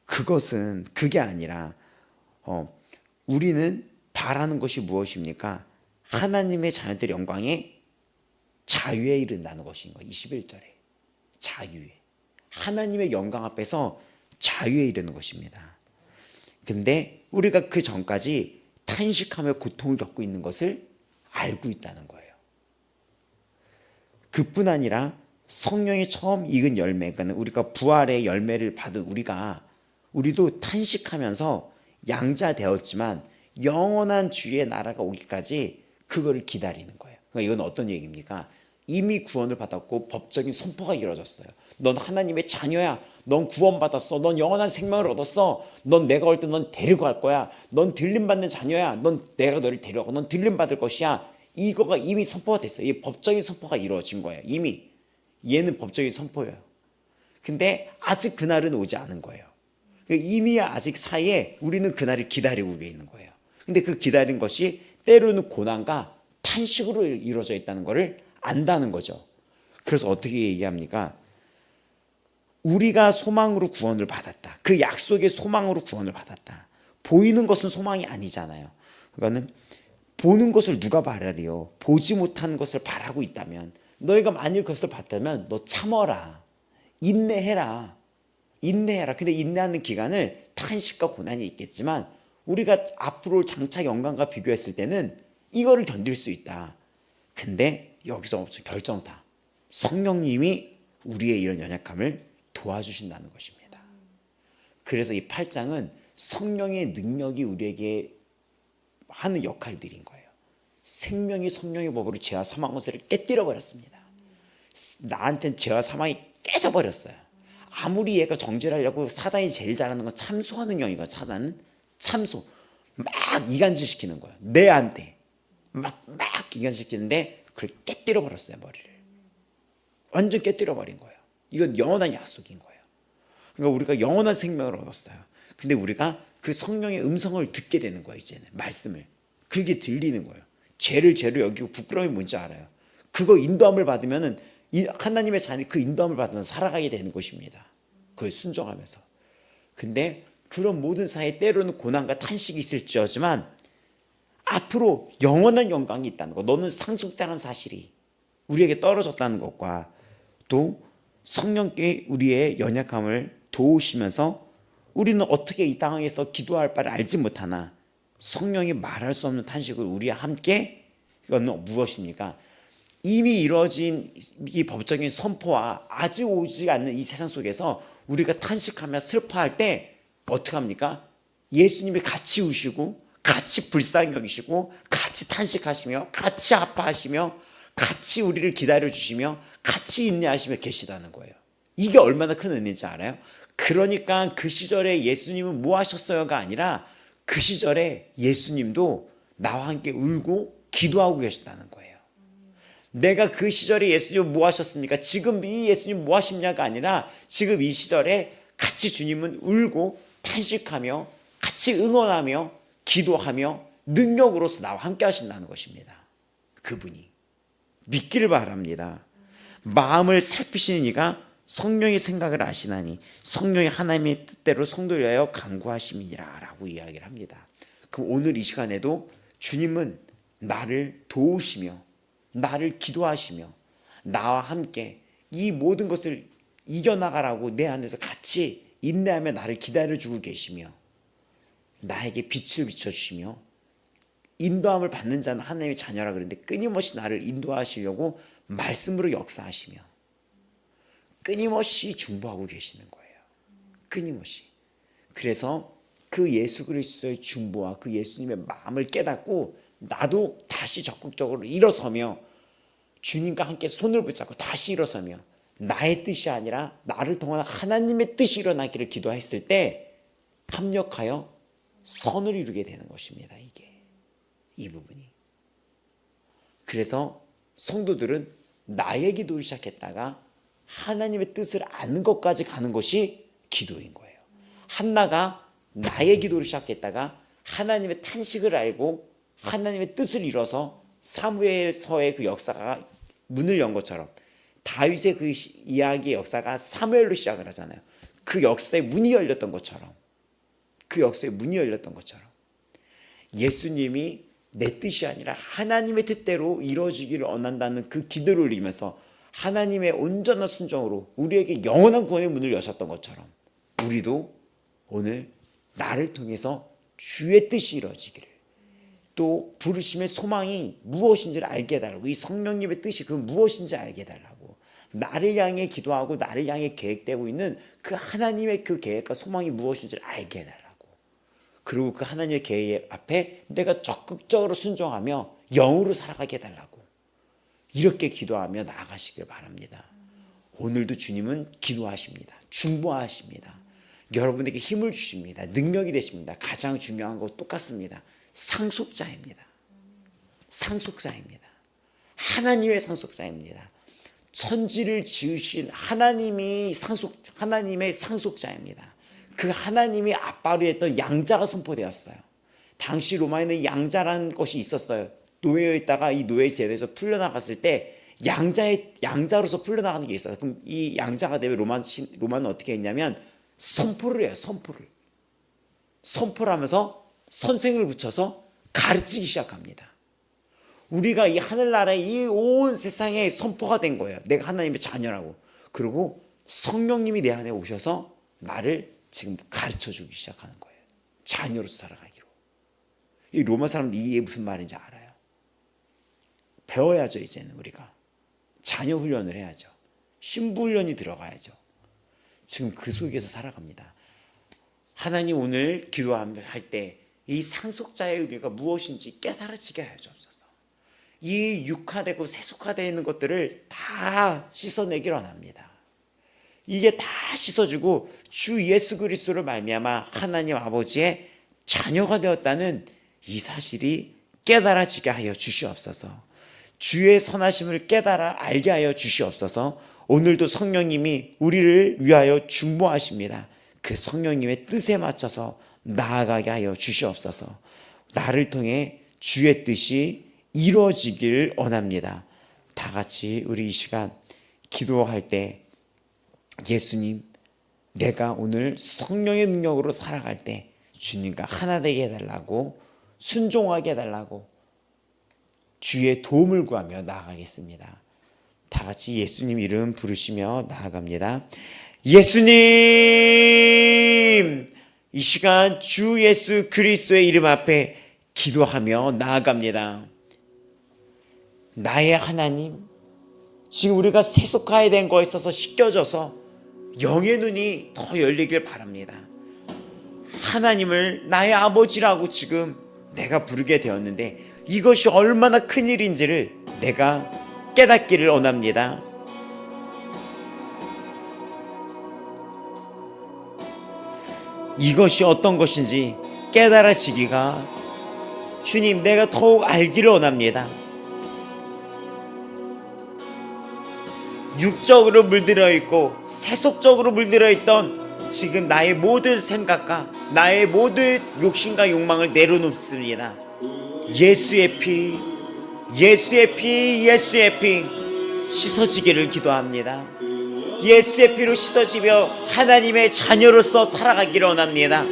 그것은 그게 아니라 우리는 바라는 것이 무엇입니까? 하나님의 자녀들의 영광에 자유에 이른다는 것인 거예요. 21절에 자유에 하나님의 영광 앞에서 자유에 이르는 것입니다. 근데 우리가 그 전까지 탄식하며 고통을 겪고 있는 것을 알고 있다는 거예요. 그뿐 아니라 성령이 처음 익은 열매가 우리가 부활의 열매를 받은 우리도 탄식하면서 양자되었지만 영원한 주의 나라가 오기까지 그거를 기다리는 거예요. 그러니까 이건 어떤 얘기입니까? 이미 구원을 받았고 법적인 선포가 이루어졌어요. 넌 하나님의 자녀야. 넌 구원받았어. 넌 영원한 생명을 얻었어. 넌 내가 올 때 넌 데리고 갈 거야. 넌 들림받는 자녀야. 내가 너를 데려가고 넌 들림받을 것이야. 이거가 이미 선포가 됐어요. 이 법적인 선포가 이루어진 거예요. 이미 얘는 법적인 선포예요. 근데 아직 그날은 오지 않은 거예요. 이미 아직 사이에 우리는 그날을 기다리고 있는 거예요. 근데 그 기다린 것이 때로는 고난과 탄식으로 이루어져 있다는 것을 안다는 거죠. 그래서 어떻게 얘기합니까? 우리가 소망으로 구원을 받았다. 그 약속의 소망으로 구원을 받았다. 보이는 것은 소망이 아니잖아요. 그러니까는 보는 것을 누가 바라리요? 보지 못하는 것을 바라고 있다면 너희가 만일 그것을 봤다면 너 참어라. 인내해라. 근데 인내하는 기간을 탄식과 고난이 있겠지만 우리가 앞으로 장차 영광과 비교했을 때는 이거를 견딜 수 있다. 근데 여기서 결정타. 성령님이 우리의 이런 연약함을 도와주신다는 것입니다. 그래서 이 8장은 성령의 능력이 우리에게 하는 역할들인 거예요. 생명이 성령의 법으로 죄와 사망의 권세를 깨뜨려 버렸습니다. 나한테는 죄와 사망이 깨져버렸어요. 아무리 얘가 정죄하려고 사단이 제일 잘하는 건 참소하는 영이거든요. 사단은 참소. 막 이간질시키는 거예요. 내한테. 막 이간질시키는데 그걸 깨뜨려 버렸어요. 머리를. 완전 깨뜨려 버린 거예요. 이건 영원한 약속인 거예요. 그러니까 우리가 영원한 생명을 얻었어요. 근데 우리가 그 성령의 음성을 듣게 되는 거예요. 이제는 말씀을. 그게 들리는 거예요. 죄를 죄로 여기고 부끄러움이 뭔지 알아요. 그거 인도함을 받으면은 하나님의 자녀 그 인도함을 받으면서 살아가게 되는 것입니다. 그걸 순종하면서. 근데 그런 모든 사이에 때로는 고난과 탄식이 있을지어지만 앞으로 영원한 영광이 있다는 것, 너는 상속자라는 사실이 우리에게 떨어졌다는 것과 또 성령께 우리의 연약함을 도우시면서 우리는 어떻게 이 땅에서 기도할 바를 알지 못하나 성령이 말할 수 없는 탄식을 우리와 함께, 이건 무엇입니까? 이미 이루어진 이 법적인 선포와 아직 오지 않는 이 세상 속에서 우리가 탄식하며 슬퍼할 때 어떻게 합니까? 예수님이 같이 우시고 같이 불쌍히 여기시고 같이 탄식하시며 같이 아파하시며 같이 우리를 기다려주시며 같이 인내하시며 계시다는 거예요. 이게 얼마나 큰 은혜인지 알아요? 그러니까 그 시절에 예수님은 뭐 하셨어요가 아니라 그 시절에 예수님도 나와 함께 울고 기도하고 계시다는 거예요. 내가 그 시절에 예수님 뭐 하셨습니까? 지금 이 예수님 뭐 하십냐가 아니라 지금 이 시절에 같이 주님은 울고 탄식하며 같이 응원하며 기도하며 능력으로서 나와 함께 하신다는 것입니다. 그분이 믿기를 바랍니다. 마음을 살피시는 이가 성령의 생각을 아시나니 성령이 하나님의 뜻대로 성도를 위하여 간구하심이니라 라고 이야기를 합니다. 그럼 오늘 이 시간에도 주님은 나를 도우시며 나를 기도하시며 나와 함께 이 모든 것을 이겨나가라고 내 안에서 같이 인내하며 나를 기다려주고 계시며 나에게 빛을 비춰주시며 인도함을 받는 자는 하나님의 자녀라 그러는데 끊임없이 나를 인도하시려고 말씀으로 역사하시며 끊임없이 중보하고 계시는 거예요. 끊임없이. 그래서 그 예수 그리스도의 중보와 그 예수님의 마음을 깨닫고 나도 다시 적극적으로 일어서며 주님과 함께 손을 붙잡고 다시 일어서며 나의 뜻이 아니라 나를 통한 하나님의 뜻이 일어나기를 기도했을 때 합력하여 선을 이루게 되는 것입니다. 이게 이 부분이. 그래서 성도들은 나의 기도를 시작했다가 하나님의 뜻을 아는 것까지 가는 것이 기도인 거예요. 한나가 나의 기도를 시작했다가 하나님의 탄식을 알고 하나님의 뜻을 이뤄서 사무엘서의 그 역사가 문을 연 것처럼 다윗의 그 이야기의 역사가 사무엘로 시작을 하잖아요. 그 역사의 문이 열렸던 것처럼 그 역사의 문이 열렸던 것처럼 예수님이 내 뜻이 아니라 하나님의 뜻대로 이루어지기를 원한다는 그 기도를 올리면서 하나님의 온전한 순종으로 우리에게 영원한 구원의 문을 여셨던 것처럼 우리도 오늘 나를 통해서 주의 뜻이 이루어지기를 또 부르심의 소망이 무엇인지를 알게 해달라고 이 성령님의 뜻이 그 무엇인지 알게 해달라고 나를 향해 기도하고 나를 향해 계획되고 있는 그 하나님의 그 계획과 소망이 무엇인지를 알게 해달라고 그리고 그 하나님의 계획 앞에 내가 적극적으로 순종하며 영으로 살아가게 해달라고 이렇게 기도하며 나아가시길 바랍니다. 오늘도 주님은 기도하십니다. 중보하십니다. 여러분에게 힘을 주십니다. 능력이 되십니다. 가장 중요한 거 똑같습니다. 상속자입니다. 상속자입니다. 하나님의 상속자입니다. 천지를 지으신 하나님의 상속자입니다. 그 하나님이 아빠로 했던 양자가 선포되었어요. 당시 로마에는 양자라는 것이 있었어요. 노예에 있다가 이 노예 제도에서 풀려나갔을 때 양자로서 풀려나가는 게 있어요. 그럼 이 양자가 되면 로마는 어떻게 했냐면 선포를 해요. 선포를 하면서 선생을 붙여서 가르치기 시작합니다. 우리가 이 하늘나라의 이 온 세상에 선포가 된 거예요. 내가 하나님의 자녀라고. 그리고 성령님이 내 안에 오셔서 나를 지금 가르쳐주기 시작하는 거예요. 자녀로서 살아가기로. 이 로마 사람들 이게 무슨 말인지 알아요. 배워야죠. 이제는 우리가 자녀 훈련을 해야죠. 신부 훈련이 들어가야죠. 지금 그 속에서 살아갑니다. 하나님 오늘 기도할 때 이 상속자의 의미가 무엇인지 깨달아지게 하여 주옵소서. 이 육화되고 세속화되어 있는 것들을 다 씻어내기를 원합니다. 이게 다 씻어주고 주 예수 그리스도를 말미암아 하나님 아버지의 자녀가 되었다는 이 사실이 깨달아지게 하여 주시옵소서. 주의 선하심을 깨달아 알게 하여 주시옵소서. 오늘도 성령님이 우리를 위하여 중보하십니다. 그 성령님의 뜻에 맞춰서 나아가게 하여 주시옵소서. 나를 통해 주의 뜻이 이루어지길 원합니다. 다 같이 우리 이 시간 기도할 때 예수님, 내가 오늘 성령의 능력으로 살아갈 때 주님과 하나 되게 해달라고, 순종하게 해달라고 주의 도움을 구하며 나아가겠습니다. 다 같이 예수님 이름 부르시며 나아갑니다. 예수님! 이 시간 주 예수 그리스도의 이름 앞에 기도하며 나아갑니다. 나의 하나님, 지금 우리가 세속화에 된 거에 있어서 씻겨져서 영의 눈이 더 열리길 바랍니다. 하나님을 나의 아버지라고 지금 내가 부르게 되었는데 이것이 얼마나 큰 일인지를 내가 깨닫기를 원합니다. 이것이 어떤 것인지 깨달아지기가 주님, 내가 더욱 알기를 원합니다. 육적으로 물들어 있고 세속적으로 물들어 있던 지금 나의 모든 생각과 나의 모든 욕심과 욕망을 내려놓습니다. 예수의 피, 예수의 피, 예수의 피 씻어지기를 기도합니다. 예수의 피로 씻어지며 하나님의 자녀로서 살아가기를 원합니다.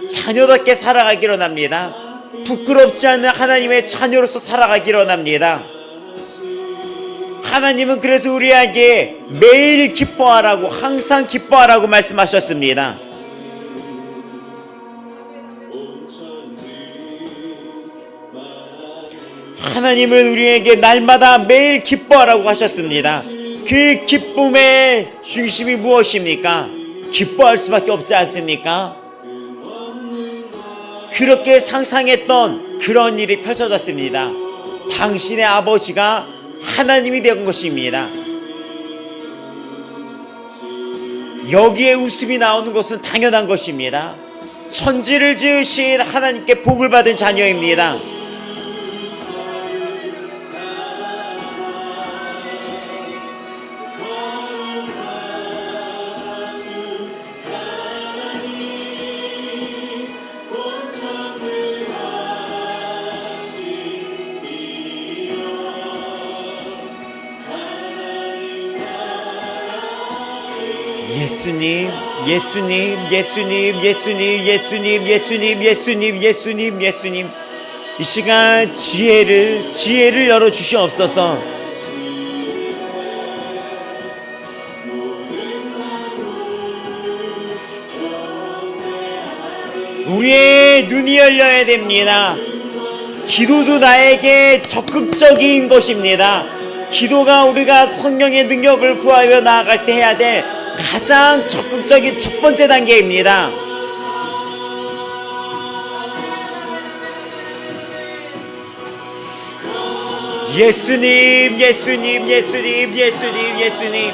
자녀답게 살아가기를 원합니다. 부끄럽지 않는 하나님의 자녀로서 살아가기를 원합니다. 하나님은 그래서 우리에게 매일 기뻐하라고, 항상 기뻐하라고 말씀하셨습니다. 하나님은 우리에게 날마다 매일 기뻐하라고 하셨습니다. 그 기쁨의 중심이 무엇입니까? 기뻐할 수밖에 없지 않습니까? 그렇게 상상했던 그런 일이 펼쳐졌습니다. 당신의 아버지가 하나님이 된 것입니다. 여기에 웃음이 나오는 것은 당연한 것입니다. 천지를 지으신 하나님께 복을 받은 자녀입니다. 예수님, 예수님, 예수님, 예수님, 예수님, 예수님, 예수님, 예수님, 예수님. 이 시간 지혜를 열어 주시옵소서. 우리의 눈이 열려야 됩니다. 기도도 나에게 적극적인 것입니다. 기도가 우리가 성령의 능력을 구하여 나아갈 때 해야 될 가장 적극적인 첫 번째 단계입니다. 예수님, 예수님, 예수님, 예수님, 예수님.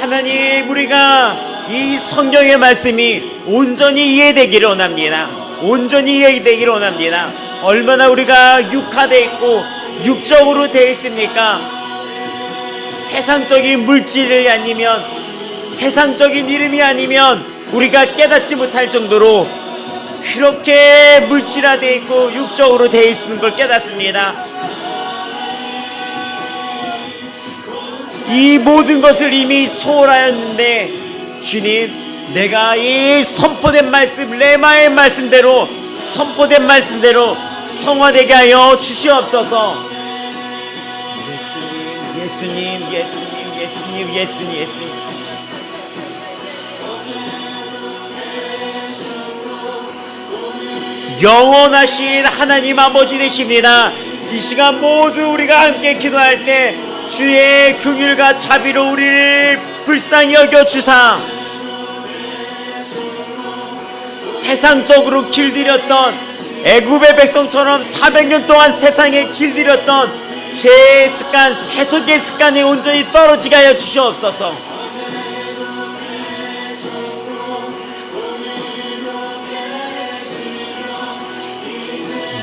하나님, 우리가 이 성경의 말씀이 온전히 이해되기를 원합니다. 온전히 이해되기를 원합니다. 얼마나 우리가 육화되어 있고 육적으로 되어 있습니까? 세상적인 물질이 아니면, 세상적인 이름이 아니면 우리가 깨닫지 못할 정도로 그렇게 물질화되어 있고 육적으로 되어 있는 걸 깨닫습니다. 이 모든 것을 이미 초월하였는데 주님, 내가 이 선포된 말씀, 레마의 말씀대로, 선포된 말씀대로 성화되게 하여 주시옵소서. 예수님, 예수님, 예수님, 예수님, 예수님, 예수님. 영원하신 하나님 아버지 되십니다. 이 시간 모두 우리가 함께 기도할 때 주의 긍휼과 자비로 우리를 불쌍히 여겨주사 세상적으로 길들였던 애굽의 백성처럼 400년 동안 세상에 길들였던 죄의 습관, 세속의 습관에 온전히 떨어지게 하여 주시옵소서.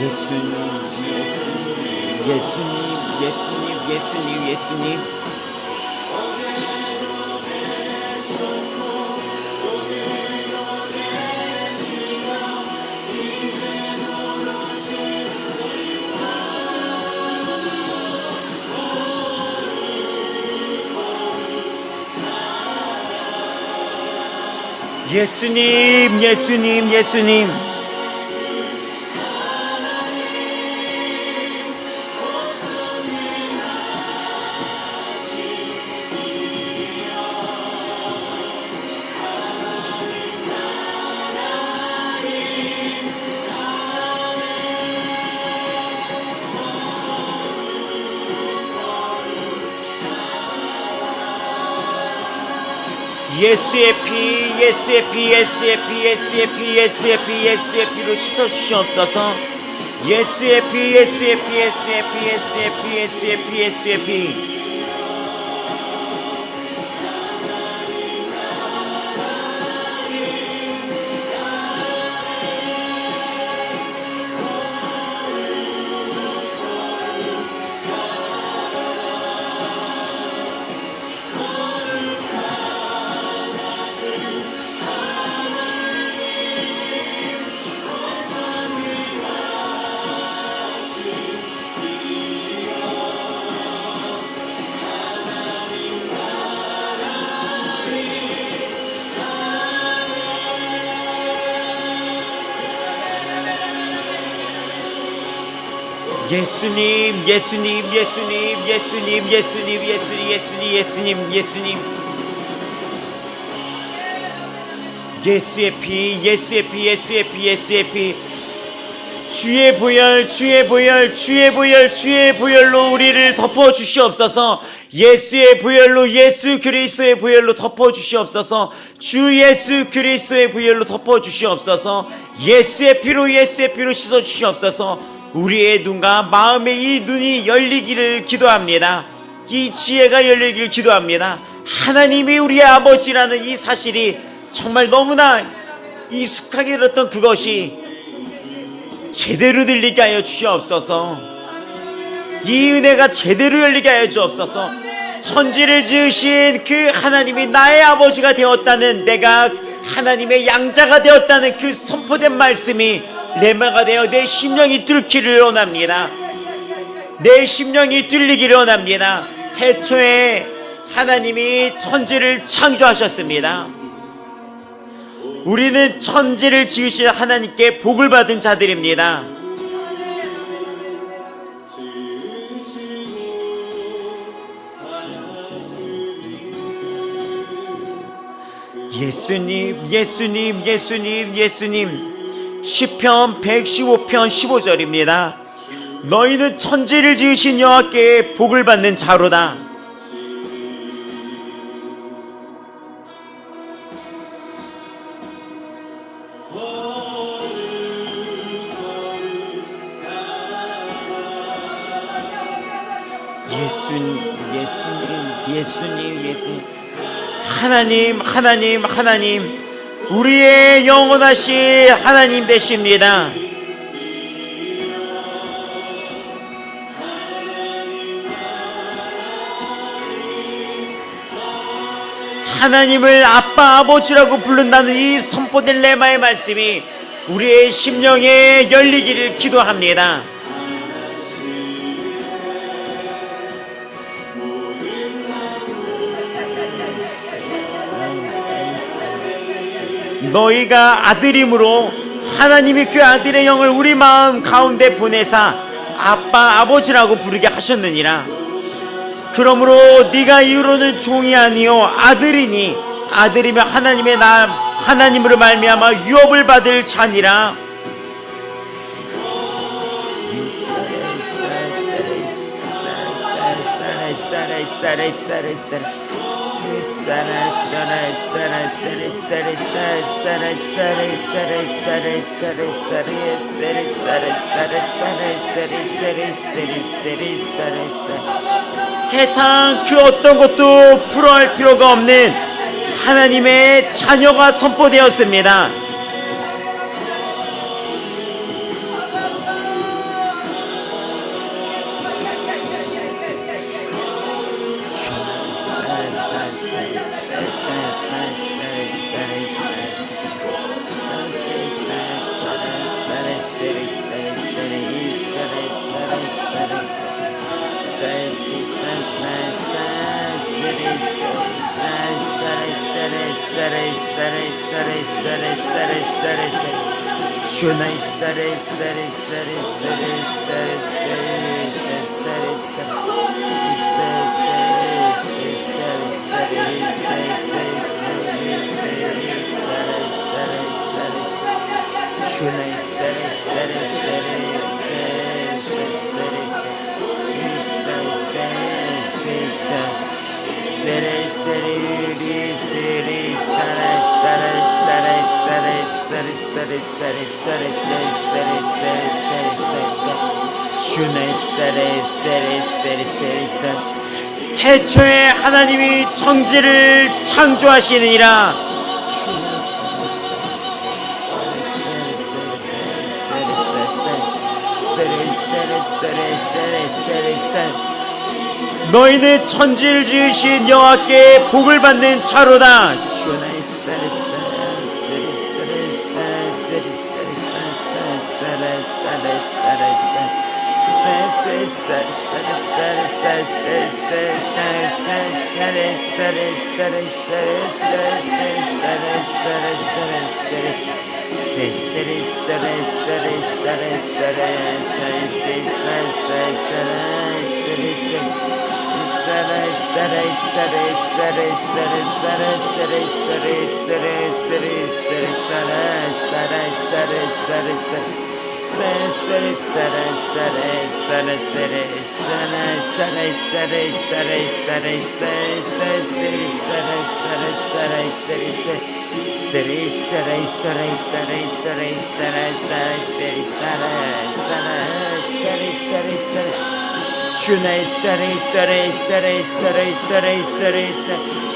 예수님, 예수님, 예수님, 예수님, 예수님, 예수님. 예수님, 예수님, 예수님. 예수의 피, 예수의 피, 예수의 피, 예수의 피, 예수의 피, 예수의 피로 씻어 주시옵소서. 예수의 피, 예수의 피, 예수의 피, 예수의 피, 예수의 피, 예수의 피. 예수님, 예수님, 예수님, 예수님, 예수님, 예수님, 예수님, 예수님, 예수님. 예수의 피, 예수의 피, 예수의 피, 예수의 피. 주의 보혈, 주의 보혈, 주의 보혈, 주의 보혈로 우리를 덮어 주시옵소서. 예수의 보혈로, 예수 그리스도의 보혈로 덮어 주시옵소서. 주 예수 그리스도의 보혈로 덮어 주시옵소서. 예수의 피로, 예수의 피로 씻어 주시옵소서. 우리의 눈과 마음의 이 눈이 열리기를 기도합니다. 이 지혜가 열리기를 기도합니다. 하나님이 우리의 아버지라는 이 사실이 정말 너무나 익숙하게 들었던 그것이 제대로 들리게 하여 주시옵소서. 이 은혜가 제대로 열리게 하여 주옵소서. 천지를 지으신 그 하나님이 나의 아버지가 되었다는, 내가 하나님의 양자가 되었다는 그 선포된 말씀이 레마가 되어 내 심령이 뚫기를 원합니다. 내 심령이 뚫리기를 원합니다. 태초에 하나님이 천지를 창조하셨습니다. 우리는 천지를 지으신 하나님께 복을 받은 자들입니다. 예수님, 예수님, 예수님, 예수님. 시편 115편 15절입니다. 너희는 천지를 지으신 여호와께 복을 받는 자로다. 예수님. 하나님, 하나님, 하나님. 우리의 영원하신 하나님 되십니다. 하나님을 아빠, 아버지라고 부른다는 이 선포된 레마의 말씀이 우리의 심령에 열리기를 기도합니다. 너희가 아들임으로 하나님이 그 아들의 영을 우리 마음 가운데 보내사 아빠, 아버지라고 부르게 하셨느니라. 그러므로 네가 이후로는 종이 아니요 아들이니, 아들이며 하나님의 하나님으로 말미암아 유업을 받을 자니라. 세상 그 어떤 것도 풀어할 필요가 없는 하나님의 자녀가 선포되었습니다. 태초에 하나님이 천지를 창조하시느니라. 너희는 천지를 지으신 여호와께 복을 받는 자로다.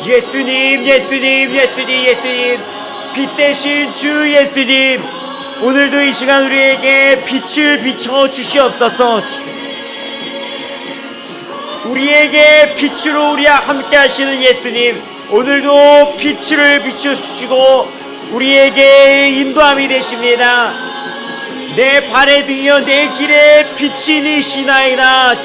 예수님, 예수님, 예수님, 예수님, 빛 대신 주 예수님, 오늘도 이 시간 우리에게 빛을 비춰 주시옵소서. 우리에게 빛으로 우리와 함께 하시는 예수님, 오늘도 빛을 비춰주시고 우리에게 인도함이 되십니다. 내 발의 등이여 내 길에 빛이 되시나이다.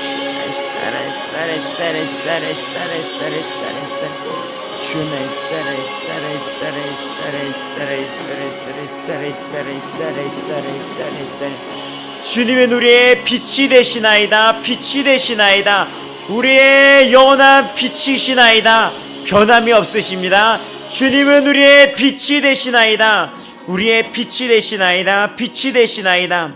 주님은 우리의 빛이 되시나이다. 빛이 되시나이다. 우리의 영원한 빛이시나이다. 변함이 없으십니다. 주님은 우리의 빛이 되시나이다. 우리의 빛이 되시나이다. 빛이 되시나이다.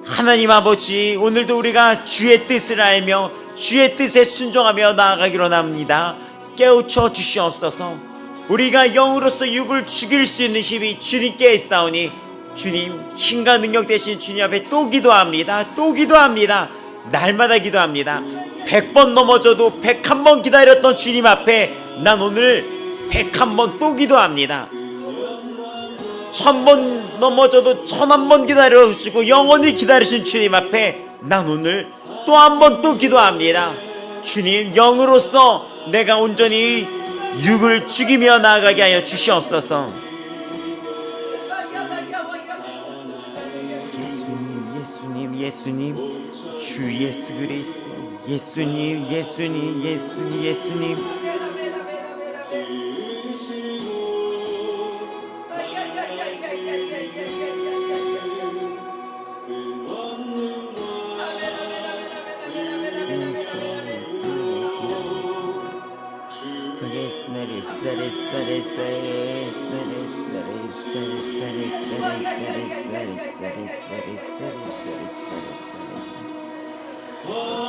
하나님 아버지, 오늘도 우리가 주의 뜻을 알며 주의 뜻에 순종하며 나아가기로 합니다. 깨우쳐 주시옵소서. 우리가 영으로서 육을 죽일 수 있는 힘이 주님께 있사오니 주님, 힘과 능력 되신 주님 앞에 또 기도합니다. 또 기도합니다. 날마다 기도합니다. 100번 넘어져도 101번 기다렸던 주님 앞에 난 오늘 101번 또 기도합니다. 1000번 넘어져도 1001번 기다려주시고 영원히 기다리신 주님 앞에 난 오늘 또 한 번 또 기도합니다. 주님, 영으로서 내가 온전히 육을 죽이며 나아가게 하여 주시옵소서. 예수님, 예수님, 예수님, 주 예수 그리스도, 예수님, 예수님, 예수님, 예수님.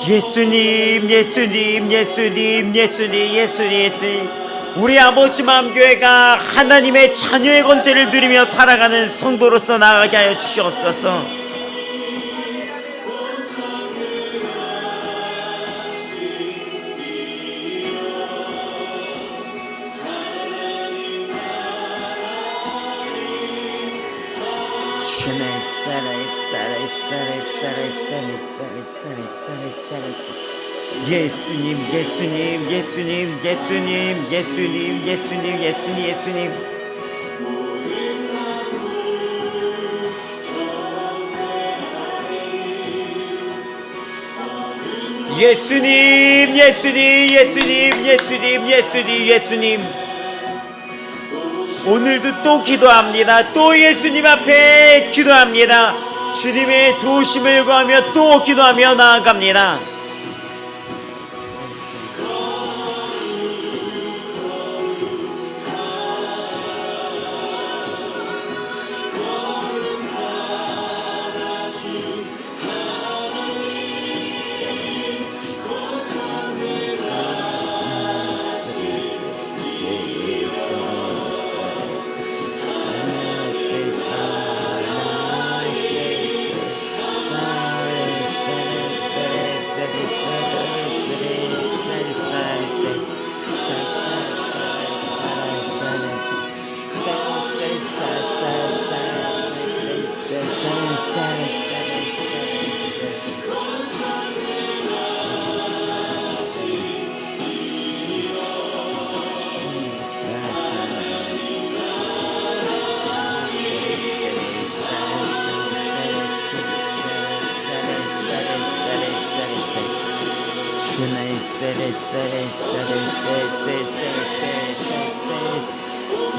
예수님, 예수님, 예수님, 예수님, 예수님, 예수님. 우리 아버지 마음교회가 하나님의 자녀의 권세를 누리며 살아가는 성도로서 나아가게 하여 주시옵소서. 예수님, 예수님, 예수님, 예수님, 예수님, 예수님, 예수님, 예수님. 예수님, 예수님, 예수님, 예수님, 예수님, 예수님. 오늘도 또 기도합니다. 또 예수님 앞에 기도합니다. 주님의 도우심을 구하며 또 기도하며 나아갑니다.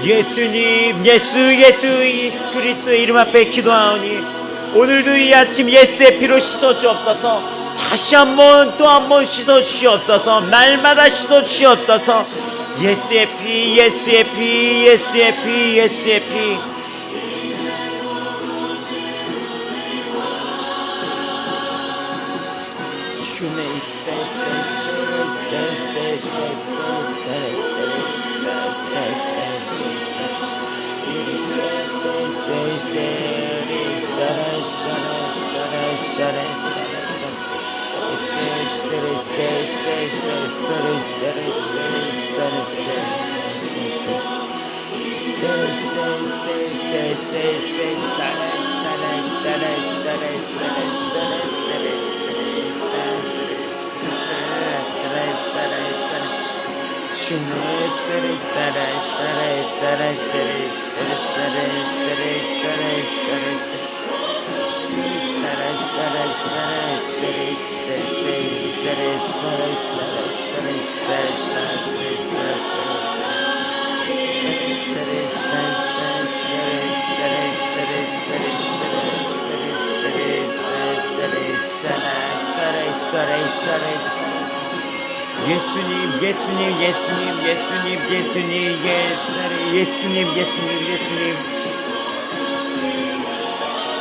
예수님, 예수 그리스도의 이름 앞에 기도하오니 오늘도 이 아침 예수의 피로 씻어 주옵소서. 다시 한번 또 한 번 씻어 주시옵소서. 날마다 씻어 주시옵소서. 예수의 피, 예수의 피, 예수의 피, 예수의 피. 주의 예수님, 예수님, 예수님, 예수님, 예수님, 예수님, 예수님, 예수님, 예수님.